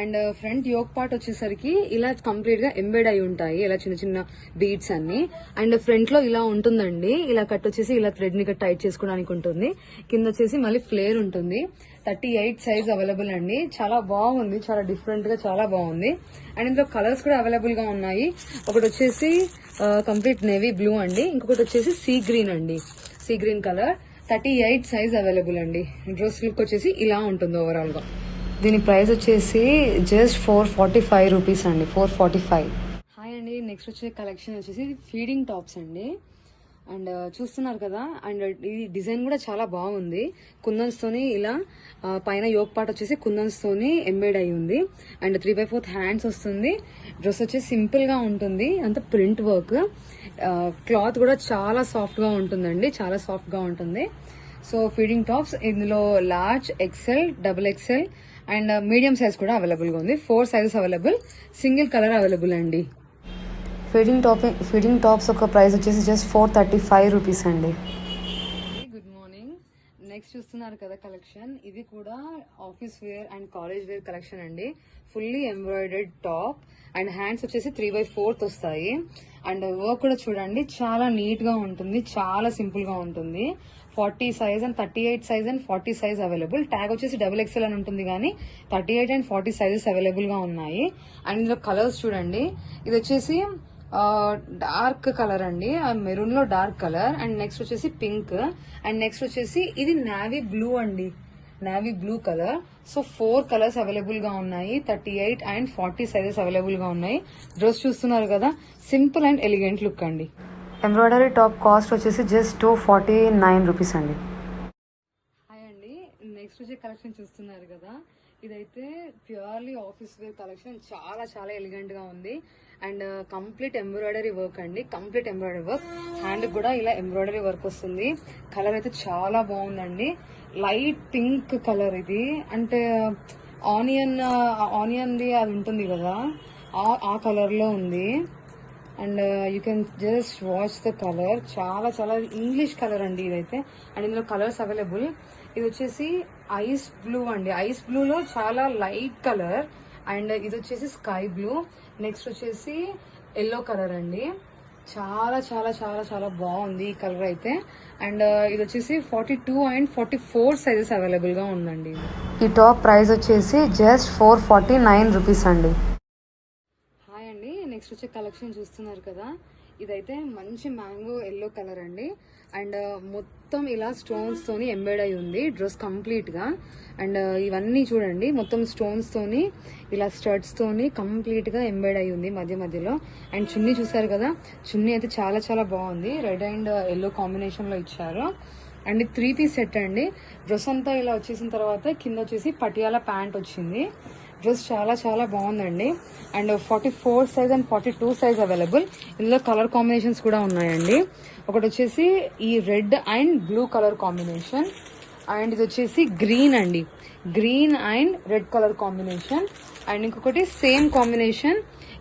అండ్ ఫ్రంట్ యోక్ పార్ట్ వచ్చేసరికి ఇలా కంప్లీట్ గా ఎంబెడ్ అయి ఉంటాయి, ఇలా చిన్న చిన్న బీడ్స్ అన్ని. అండ్ ఫ్రంట్ లో ఇలా ఉంటుందండి. ఇలా కట్ వచ్చేసి ఇలా థ్రెడ్ ని టైట్ చేసుకోవడానికి ఉంటుంది. కింద వచ్చేసి మళ్ళీ ఫ్లేర్ ఉంటుంది. 38 సైజ్ అవైలబుల్ అండి. చాలా బాగుంది, చాలా డిఫరెంట్ గా చాలా బాగుంది. అండ్ ఇందులో కలర్స్ కూడా అవైలబుల్ గా ఉన్నాయి. ఒకటి వచ్చేసి కంప్లీట్ నేవీ బ్లూ అండి, ఇంకొకటి వచ్చేసి సీ గ్రీన్ అండి. Sea green colour. 38 size available అండి. డ్రెస్ లుక్ వచ్చేసి ఇలా ఉంటుంది ఓవరాల్ గా. దీని ప్రైస్ వచ్చేసి జస్ట్ 445 రూపీస్ అండి. 445. హాయ్ అండి, నెక్స్ట్ వచ్చే కలెక్షన్ వచ్చేసి ఫీడింగ్ టాప్స్ అండి. అండ్ చూస్తున్నారు కదా, అండ్ ఈ డిజైన్ కూడా చాలా బాగుంది. కుందన్స్ తోని ఇలా పైన యోక్ పార్ట్ వచ్చేసి కుందన్స్ తోని ఎంబెడ్ అయి ఉంది. అండ్ 3/4 హ్యాండ్స్ వస్తుంది. డ్రెస్ వచ్చేసి సింపుల్ గా ఉంటుంది, అంత ప్రింట్ వర్క్. క్లాత్ కూడా చాలా సాఫ్ట్ గా ఉంటుందండి, చాలా సాఫ్ట్ గా ఉంటుంది. సో ఫీడింగ్ టాప్స్ ఇందులో large, XL, double XL and medium size కూడా అవైలబుల్ గా ఉంది. 4 sizes available, single colour available అండి. ఫీడింగ్ టాప్స్ ఒక ప్రైస్ వచ్చేసి జస్ట్ 435 రూపీస్ అండి. Good morning. నెక్స్ట్ చూస్తున్నారు కదా కలెక్షన్, ఇది కూడా office wear and college wear collection అండి. Fully embroidered top and hands వచ్చేసి 3/4 వస్తాయి. అండ్ వర్క్ కూడా చూడండి చాలా నీట్ గా ఉంటుంది, చాలా సింపుల్ గా ఉంటుంది. 40 size and 38 size and 40 size available. Tag వచ్చేసి డబుల్ ఎక్సెల్ అని ఉంటుంది కానీ 38 అండ్ 40 సైజెస్ అవైలబుల్ గా ఉన్నాయి. అండ్ ఇందులో కలర్స్ చూడండి, ఇది వచ్చేసి డార్క్ కలర్ అండి, మెరూన్ లో డార్క్ కలర్. అండ్ నెక్స్ట్ వచ్చేసి పింక్. అండ్ నెక్స్ట్ వచ్చేసి ఇది నావీ బ్లూ అండి, navy blue colour. So 4 colours available గా ఉన్నాయి. 38 అండ్ 40 సైజెస్ అవైలబుల్ గా ఉన్నాయి. డ్రెస్ చూస్తున్నారు కదా, సింపుల్ అండ్ ఎలిగెంట్ లుక్ అండి. ఎంబ్రాయిడరీ టాప్ కాస్ట్ వచ్చేసి జస్ట్ 249 రూపీస్ అండి. హాయ్ అండి, నెక్స్ట్ వచ్చే కలెక్షన్ చూస్తున్నారు కదా, ఇదైతే ప్యూర్లీ ఆఫీస్ వేర్ కలెక్షన్. చాలా చాలా ఎలిగెంట్ గా ఉంది. అండ్ కంప్లీట్ ఎంబ్రాయిడరీ వర్క్ అండి, కంప్లీట్ ఎంబ్రాయిడరీ వర్క్. హ్యాండ్ కూడా ఇలా ఎంబ్రాయిడరీ వర్క్ వస్తుంది. కలర్ అయితే చాలా బాగుందండి. లైట్ పింక్ కలర్ ఇది, అంటే ఆనియన్ ది అది ఉంటుంది కదా, ఆ కలర్ లో ఉంది. And you can just watch the colour. చాలా చాలా ఇంగ్లీష్ కలర్ అండి ఇదైతే. అండ్ ఇందులో కలర్స్ అవైలబుల్. ఇది వచ్చేసి ఐస్ బ్లూ అండి, ఐస్ బ్లూ లో చాలా లైట్ కలర్. అండ్ ఇది వచ్చేసి స్కై బ్లూ. నెక్స్ట్ వచ్చేసి ఎల్లో కలర్ అండి. చాలా చాలా చాలా చాలా బాగుంది ఈ కలర్ అయితే. అండ్ ఇది వచ్చేసి 42 అండ్ 44 సైజెస్ అవైలబుల్ గా ఉందండి. ఈ టాప్ ప్రైస్ వచ్చేసి జస్ట్ 449 రూపీస్ అండి. హాయ్ అండి, నెక్స్ట్ వచ్చే కలెక్షన్ చూస్తున్నారు కదా, ఇదైతే మంచి మ్యాంగో ఎల్లో కలర్ అండి. అండ్ మొత్తం ఇలా స్టోన్స్ తోని ఎంబెడ్ అయి ఉంది డ్రెస్ కంప్లీట్ గా. అండ్ ఇవన్నీ చూడండి మొత్తం స్టోన్స్ తోని ఇలా స్టడ్స్ తోని కంప్లీట్ గా ఎంబెడ్ అయి ఉంది మధ్య మధ్యలో. అండ్ చున్నీ చూసారు కదా, చున్నీ అయితే చాలా చాలా బాగుంది. రెడ్ అండ్ ఎల్లో కాంబినేషన్ లో ఇచ్చారు. అండ్ 3 పీస్ సెట్ అండి. డ్రెస్ అంతా ఇలా వచ్చేసిన తర్వాత కింద వచ్చేసి పటియాలా ప్యాంట్ వచ్చింది. డ్రెస్ చాలా చాలా బాగుందండి. And 44 size and 42 size available. ఇందులో కలర్ కాంబినేషన్స్ కూడా ఉన్నాయండి. ఒకటి వచ్చేసి ఈ red and blue colour combination. And ఇది వచ్చేసి గ్రీన్ అండి, green and red colour combination. And ఇంకొకటి same combination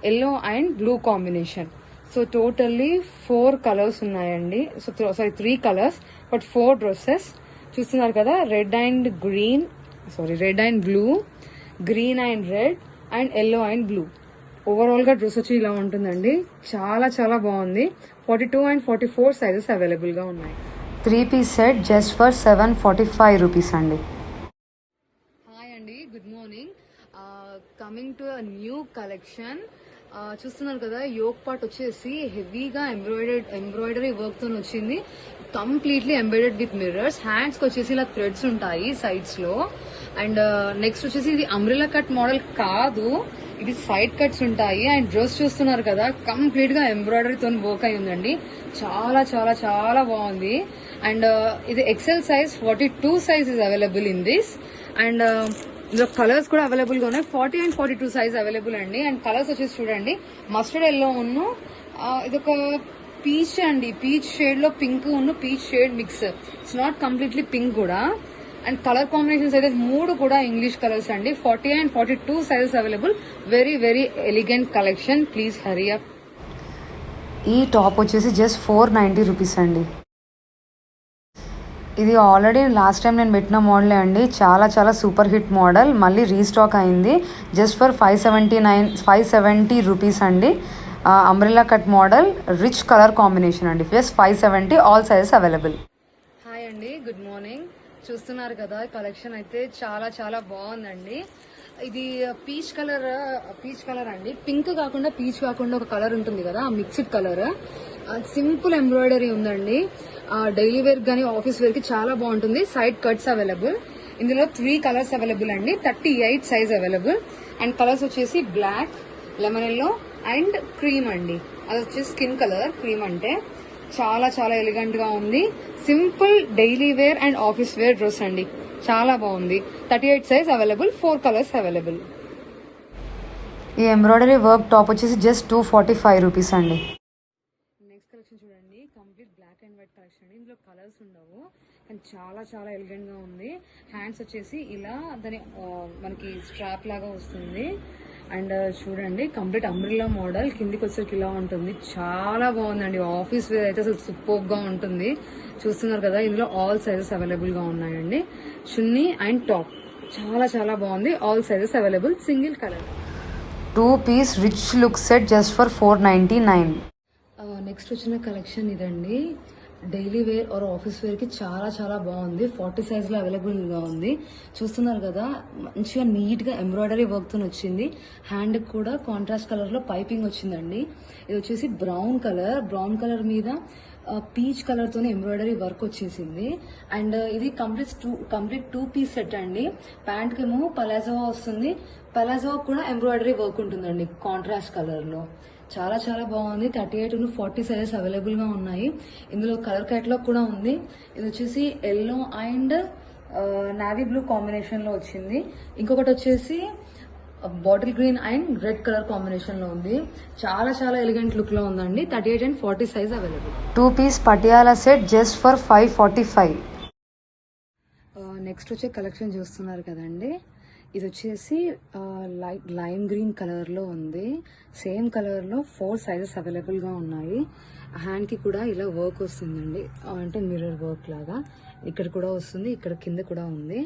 yellow and blue combination. So totally 4 colours ఉన్నాయండి. సో 3 కలర్స్ బట్ 4 డ్రెస్సెస్ చూస్తున్నారు కదా. Red and blue, green and red and yellow and blue. Overall గా డ్రెస్ వచ్చి ఇలా ఉంటుందండి. చాలా చాలా బాగుంది. 42 and 44 సైజెస్ అవైలబుల్ గా ఉన్నాయి. 3-piece set just for 745 rupees అండి. హాయ్ అండి, good morning. Coming to a new collection. చూస్తున్నారు కదా, యోక్ పార్ట్ వచ్చేసి హెవీగా ఎంబ్రాయిడరీ వర్క్ తో వచ్చింది. Completely embroidered with mirrors. Hands కి వచ్చేసి ఇలా థ్రెడ్స్ ఉంటాయి సైడ్స్ లో. అండ్ నెక్స్ట్ వచ్చేసి ఇది అంబ్రెలా కట్ మోడల్ కాదు, ఇది సైడ్ కట్స్ ఉంటాయి. అండ్ డ్రెస్ చూస్తున్నారు కదా, కంప్లీట్ గా ఎంబ్రాయిడరీతో వర్క్ అయి ఉందండి. చాలా చాలా చాలా బాగుంది. అండ్ ఇది XL size 42 size is available in this. And ఇందులో కలర్స్ కూడా అవైలబుల్ గా ఉన్నాయి. 40 and 42 సైజ్ అవైలబుల్ అండి. అండ్ కలర్స్ వచ్చేసి చూడండి, మస్టర్డ్ ఎల్లో ఉన్ను, ఇదొక పీచ్ అండి, పీచ్ షేడ్ లో పింక్ ఉన్ను peach shade mix. It's not completely pink కూడా. అండ్ కలర్ కాంబినేషన్స్ అయితే 3 కూడా ఇంగ్లీష్ కలర్స్ అండి. 40 and 42 sizes available. Very very elegant collection. Please hurry up. ఈ టాప్ వచ్చేసి జస్ట్ 490 రూపీస్ అండి. ఇది ఆల్రెడీ లాస్ట్ టైం నేను పెట్టిన మోడలే అండి. చాలా చాలా సూపర్ హిట్ మోడల్. మళ్ళీ రీస్టాక్ అయింది. జస్ట్ ఫర్ 570 రూపీస్ అండి. Umbrella cut model, rich colour combination అండి. Just 570, all sizes available. Hi అండి, గుడ్ మార్నింగ్. చూస్తున్నారు కదా, కలెక్షన్ అయితే చాలా చాలా బాగుందండి. ఇది పీచ్ కలర్ అండి. పింక్ కాకుండా పీచ్ కాకుండా ఒక కలర్ ఉంటుంది కదా, మిక్స్డ్ కలర్. సింపుల్ ఎంబ్రాయిడరీ ఉందండి. డైలీ వేర్ గానీ ఆఫీస్ వేర్ కి చాలా బాగుంటుంది. Side cuts available. ఇందులో 3 కలర్స్ అవైలబుల్ అండి. 38 సైజ్ అవైలబుల్. అండ్ కలర్స్ వచ్చేసి black, lemon yellow and cream అండి. అది వచ్చేసి స్కిన్ కలర్. క్రీమ్ అంటే చాలా చాలా ఎలిగెంట్ గా ఉంది. Simple daily wear and office wear dress అండి. చాలా బాగుంది. 38 సైజ్ అవైలబుల్. 4 colours available. ఈ ఎంబ్రాయిడరీ వర్క్ టాప్ వచ్చేసి జస్ట్ 245 రూపీస్ అండి. నెక్స్ట్ కలెక్షన్ చూడండి, complete black and white collection అండి. ఇందులో కలర్స్ ఉండవు కానీ చాలా చాలా ఎలిగెంట్ గా ఉంది. హ్యాండ్స్ వచ్చేసి ఇలా దాని మనకి స్ట్రాప్ లాగా వస్తుంది. అండ్ చూడండి, కంప్లీట్ అంబ్రెల్లా మోడల్. కిందికి వచ్చేసరికి ఇలా ఉంటుంది. చాలా బాగుందండి. ఆఫీస్ వేర్ అయితే అసలు సూపర్ గా ఉంటుంది. చూస్తున్నారు కదా, ఇందులో ఆల్ సైజెస్ అవైలబుల్ గా ఉన్నాయండి. చున్నీ అండ్ టాప్ చాలా చాలా బాగుంది. All sizes available. Single colour. 2-piece rich look set just for 499. Next వచ్చిన కలెక్షన్ ఇదండి. Daily wear or office wear కి చాలా చాలా బాగుంది. 40 సైజ్ లో అవైలబుల్ గా ఉంది. చూస్తున్నారు కదా, మంచిగా నీట్ గా ఎంబ్రాయిడరీ వర్క్ తో వచ్చింది. హ్యాండ్ కూడా కాంట్రాస్ట్ కలర్ లో పైపింగ్ వచ్చిందండి. ఇది వచ్చేసి బ్రౌన్ కలర్ మీద పీచ్ కలర్ తోనే ఎంబ్రాయిడరీ వర్క్ వచ్చేసింది. అండ్ ఇది కంప్లీట్ 2-piece సెట్ అండి. ప్యాంట్ కేమో పలాజో వస్తుంది. పలాజో కూడా ఎంబ్రాయిడరీ వర్క్ ఉంటుందండి కాంట్రాస్ట్ కలర్ లో. చాలా చాలా బాగుంది. 38 and 40 సైజెస్ అవైలబుల్ గా ఉన్నాయి. ఇందులో కలర్ కేటలాగ్ కూడా ఉంది. ఇది వచ్చేసి yellow and navy blue combination లో వచ్చింది. ఇంకొకటి వచ్చేసి bottle green and red colour combination లో ఉంది. చాలా చాలా ఎలిగెంట్ లుక్ లో ఉందండి. 38 and 40 size available. 2-piece Patiala set just for 545. Next వచ్చే కలెక్షన్ చూస్తున్నారు కదండి, ఇది వచ్చేసి లైమ్ గ్రీన్ కలర్ లో ఉంది. సేమ్ కలర్ లో 4 సైజెస్ అవైలబుల్ గా ఉన్నాయి. హ్యాండ్ కి కూడా ఇలా వర్క్ వస్తుందండి, అంటే మిర్రర్ వర్క్ లాగా. ఇక్కడ కూడా వస్తుంది, ఇక్కడ కింద కూడా ఉంది.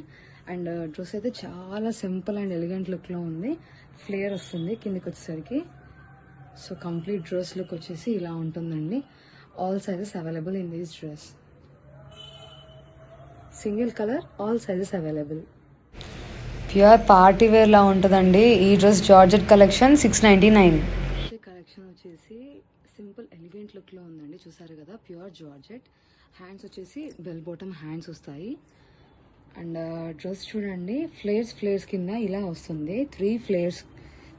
అండ్ డ్రెస్ అయితే చాలా సింపుల్ అండ్ ఎలిగెంట్ లుక్ లో ఉంది. ఫ్లేర్ వస్తుంది కిందకి వచ్చేసరికి. సో కంప్లీట్ డ్రెస్ లుక్ వచ్చేసి ఇలా ఉంటుందండి. All sizes available in this dress. Single colour, all sizes available. Pure party wear లా ఉంటుందండి ఈ డ్రెస్. Georgette collection 699. కలెక్షన్ వచ్చేసి సింపుల్ ఎలిగెంట్ లుక్ లో ఉందండి. చూసారు కదా, ప్యూర్ జార్జెట్. హ్యాండ్స్ వచ్చేసి బెల్ బాటమ్ హ్యాండ్స్ వస్తాయి. అండ్ డ్రెస్ చూడండి, ఫ్లేర్స్ కింద ఇలా వస్తుంది.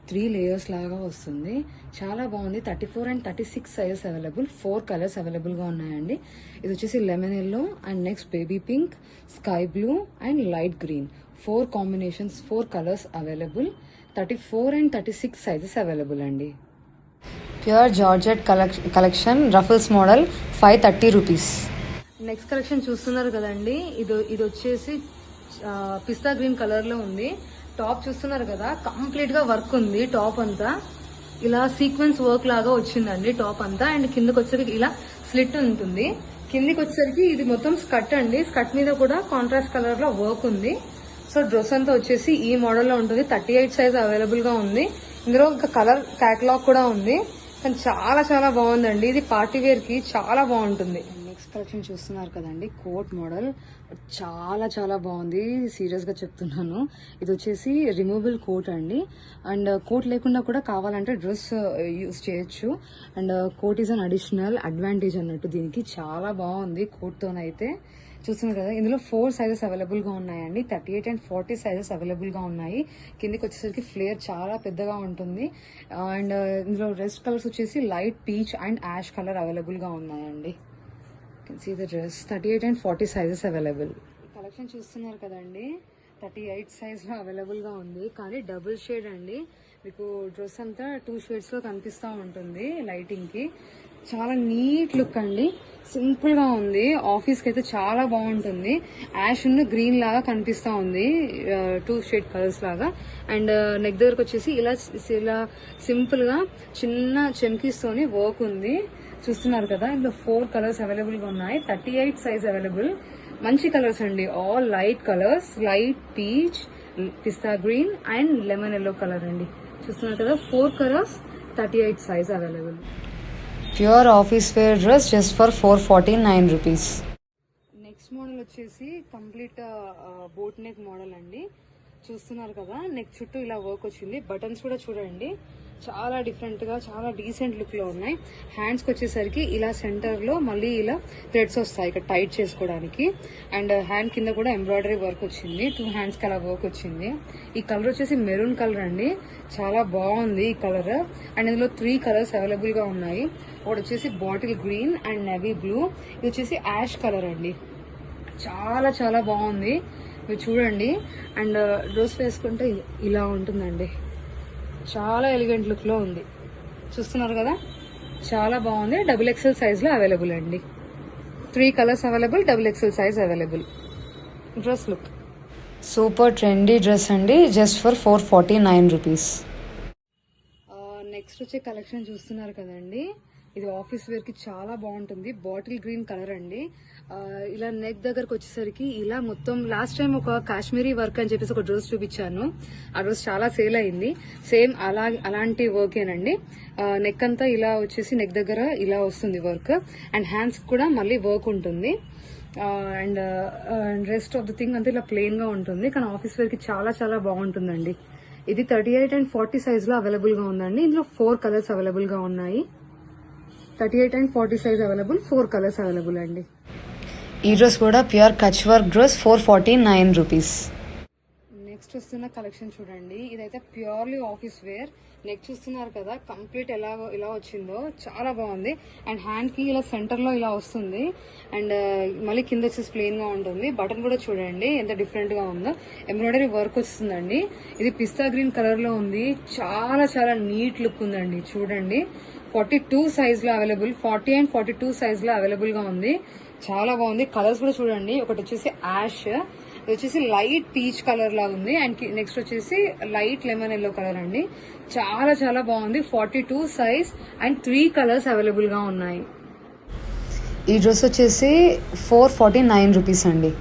3 లేయర్స్ లాగా వస్తుంది. చాలా బాగుంది. 34 and 36 sizes available. 4 colours available గా ఉన్నాయండి. ఇది వచ్చేసి lemon yellow and next baby pink, sky blue and light green. 4 combinations, 4 colours available. 34 and 36 sizes available అండి. Pure georgette collection ruffles model 530 rupees. Next collection చూస్తున్నారు కదండి, ఇది వచ్చేసి పిస్తా గ్రీన్ కలర్ లో ఉంది. టాప్ చూస్తున్నారు కదా, కంప్లీట్ గా వర్క్ ఉంది. టాప్ అంతా ఇలా సీక్వెన్స్ వర్క్ లాగా వచ్చిందండి టాప్ అంతా. అండ్ కిందకి వచ్చేసరికి ఇలా స్లిట్ ఉంటుంది. కిందికి వచ్చేసరికి ఇది మొత్తం స్కర్ట్ అండి. స్కర్ట్ మీద కూడా కాంట్రాస్ట్ కలర్ లో వర్క్ ఉంది. సో సో డ్రెస్ అంతా వచ్చేసి ఈ మోడల్లో ఉంటుంది. 38 సైజ్ అవైలబుల్గా ఉంది. ఇందులో ఇంకా కలర్ క్యాటలాగ్ కూడా ఉంది, కానీ చాలా చాలా బాగుందండి. ఇది పార్టీ వేర్కి చాలా బాగుంటుంది. నెక్స్ట్ కలెక్షన్ చూస్తున్నారు కదండి, కోట్ మోడల్. చాలా చాలా బాగుంది, సీరియస్గా చెప్తున్నాను. ఇది వచ్చేసి రిమూవబుల్ కోట్ అండి. అండ్ కోట్ లేకుండా కూడా కావాలంటే డ్రెస్ యూస్ చేయొచ్చు. And coat is an additional advantage అన్నట్టు దీనికి. చాలా బాగుంది కోట్తోనైతే. చూస్తున్నారు కదా, ఇందులో 4 సైజెస్ అవైలబుల్గా ఉన్నాయండి. 38 and 40 సైజెస్ అవైలబుల్గా ఉన్నాయి. కిందికి వచ్చేసరికి ఫ్లేర్ చాలా పెద్దగా ఉంటుంది. అండ్ ఇందులో రెస్ట్ కలర్స్ వచ్చేసి light peach and ash colour అవైలబుల్గా ఉన్నాయండి. See the dress 38 and 40 sizes available. Collection చూస్తున్నారు కదండి, 38 సైజ్లో అవైలబుల్గా ఉంది, కానీ డబుల్ షేడ్ అండి. మీకు డ్రెస్ అంతా 2 షేడ్స్లో కనిపిస్తూ ఉంటుంది లైటింగ్కి. చాలా నీట్ లుక్ అండి, సింపుల్గా ఉంది. ఆఫీస్కి అయితే చాలా బాగుంటుంది. యాష్ ఉన్న గ్రీన్ లాగా కనిపిస్తూ ఉంది, 2 షేడ్ కలర్స్ లాగా. అండ్ నెక్ దగ్గరకు వచ్చేసి ఇలా సింపుల్గా చిన్న చెమ్కీస్తోని వర్క్ ఉంది. చూస్తున్నారు కదా, ఇందులో 4 కలర్స్ అవైలబుల్గా ఉన్నాయి. 38 సైజ్ అవైలబుల్. మంచి కలర్స్ అండి, all light colours, light peach, పిస్తా green and lemon yellow colour అండి. చూస్తున్నారు కదా, 4 colours, 38 size available. Pure office wear dress just for 449 rupees. Next model వచ్చేసి కంప్లీట్ బోట్ నెక్ మోడల్ అండి. చూస్తున్నారు కదా, నెక్ చుట్టూ ఇలా వర్క్ వచ్చింది. బటన్స్ కూడా చూడండి, చాలా డిఫరెంట్ గా, చాలా డీసెంట్ లుక్ లో ఉన్నాయి. హ్యాండ్స్ కి వచ్చేసరికి ఇలా సెంటర్ లో మళ్ళీ ఇలా థ్రెడ్స్ వస్తాయి ఇక్కడ టైట్ చేసుకోవడానికి. అండ్ హ్యాండ్ కింద కూడా ఎంబ్రాయిడరీ వర్క్ వచ్చింది. 2 హ్యాండ్స్ కి అలా వర్క్ వచ్చింది. ఈ కలర్ వచ్చేసి మెరూన్ కలర్ అండి, చాలా బాగుంది ఈ కలర్. అండ్ ఇందులో 3 కలర్స్ అవైలబుల్ గా ఉన్నాయి. ఒకటి వచ్చేసి bottle green and navy blue. ఇది వచ్చేసి యాష్ కలర్ అండి. చాలా చాలా బాగుంది, మీరు చూడండి. అండ్ డ్రెస్ వేసుకుంటే ఇలా ఉంటుందండి, చాలా ఎలిగెంట్ లుక్ లో ఉంది. చూస్తున్నారు కదా, చాలా బాగుంది. XXL సైజ్ లో అవైలబుల్ అండి. 3 colours available, XXL size available. Dress look super trendy dress అండి, జస్ట్ ఫర్ 449 రూపీస్. నెక్స్ట్ వచ్చే కలెక్షన్ చూస్తున్నారు కదండి, ఇది ఆఫీస్ వేర్ కి చాలా బాగుంటుంది. బాటిల్ గ్రీన్ కలర్ అండి. ఇలా నెక్ దగ్గరకు వచ్చేసరికి ఇలా మొత్తం, లాస్ట్ టైం ఒక కాశ్మీరీ వర్క్ అని చెప్పేసి ఒక డ్రెస్ చూపించాను, ఆ డ్రెస్ చాలా సేల్ అయింది. సేమ్ అలాంటి వర్కేనండి. నెక్ అంతా ఇలా వచ్చేసి నెక్ దగ్గర ఇలా వస్తుంది వర్క్. అండ్ హ్యాండ్స్ కూడా మళ్ళీ వర్క్ ఉంటుంది. And rest of the thing అంతా ఇలా ప్లెయిన్ గా ఉంటుంది, కానీ ఆఫీస్ వేర్ కి చాలా చాలా బాగుంటుందండి. ఇది 38 and 40 సైజ్ లో అవైలబుల్ గా ఉందండి. ఇందులో 4 కలర్స్ అవైలబుల్ గా ఉన్నాయి. 38 and 40 size available, 4 colours available అండి. ఈ డ్రెస్ కూడా pure Kutch work dress 449 rupees. Next వస్తున్న కలెక్షన్ చూడండి, ఇదైతే ప్యూర్లీ ఆఫీస్ వేర్. నెక్ చూస్తున్నారు కదా, కంప్లీట్ ఇలా వచ్చిందో చాలా బాగుంది. అండ్ హ్యాండ్ కి ఇలా సెంటర్ లో ఇలా వస్తుంది. అండ్ మళ్ళీ కింద వచ్చేసి ప్లెయిన్ గా ఉంటుంది. బటన్ కూడా చూడండి ఎంత డిఫరెంట్ గా ఉందో. ఎంబ్రాయిడరీ వర్క్ వస్తుందండి. ఇది పిస్తా గ్రీన్ కలర్ లో ఉంది, చాలా చాలా నీట్ లుక్ ఉందండి. చూడండి, 42 సైజ్ లో అవైలబుల్, 40 and 42 సైజ్ లో అవైలబుల్ గా ఉంది. చాలా బాగుంది. కలర్స్ కూడా చూడండి, ఒకటి వచ్చేసి యాష్, ఇది వచ్చేసి లైట్ పీచ్ కలర్ లా ఉంది. అండ్ నెక్స్ట్ వచ్చేసి లైట్ లెమన్ ఎల్లో కలర్ అండి. చాలా చాలా బాగుంది. 42 సైజ్ అండ్ 3 కలర్స్ అవైలబుల్ గా ఉన్నాయి. ఈ డ్రెస్ వచ్చేసి 449 రూపీస్ అండి.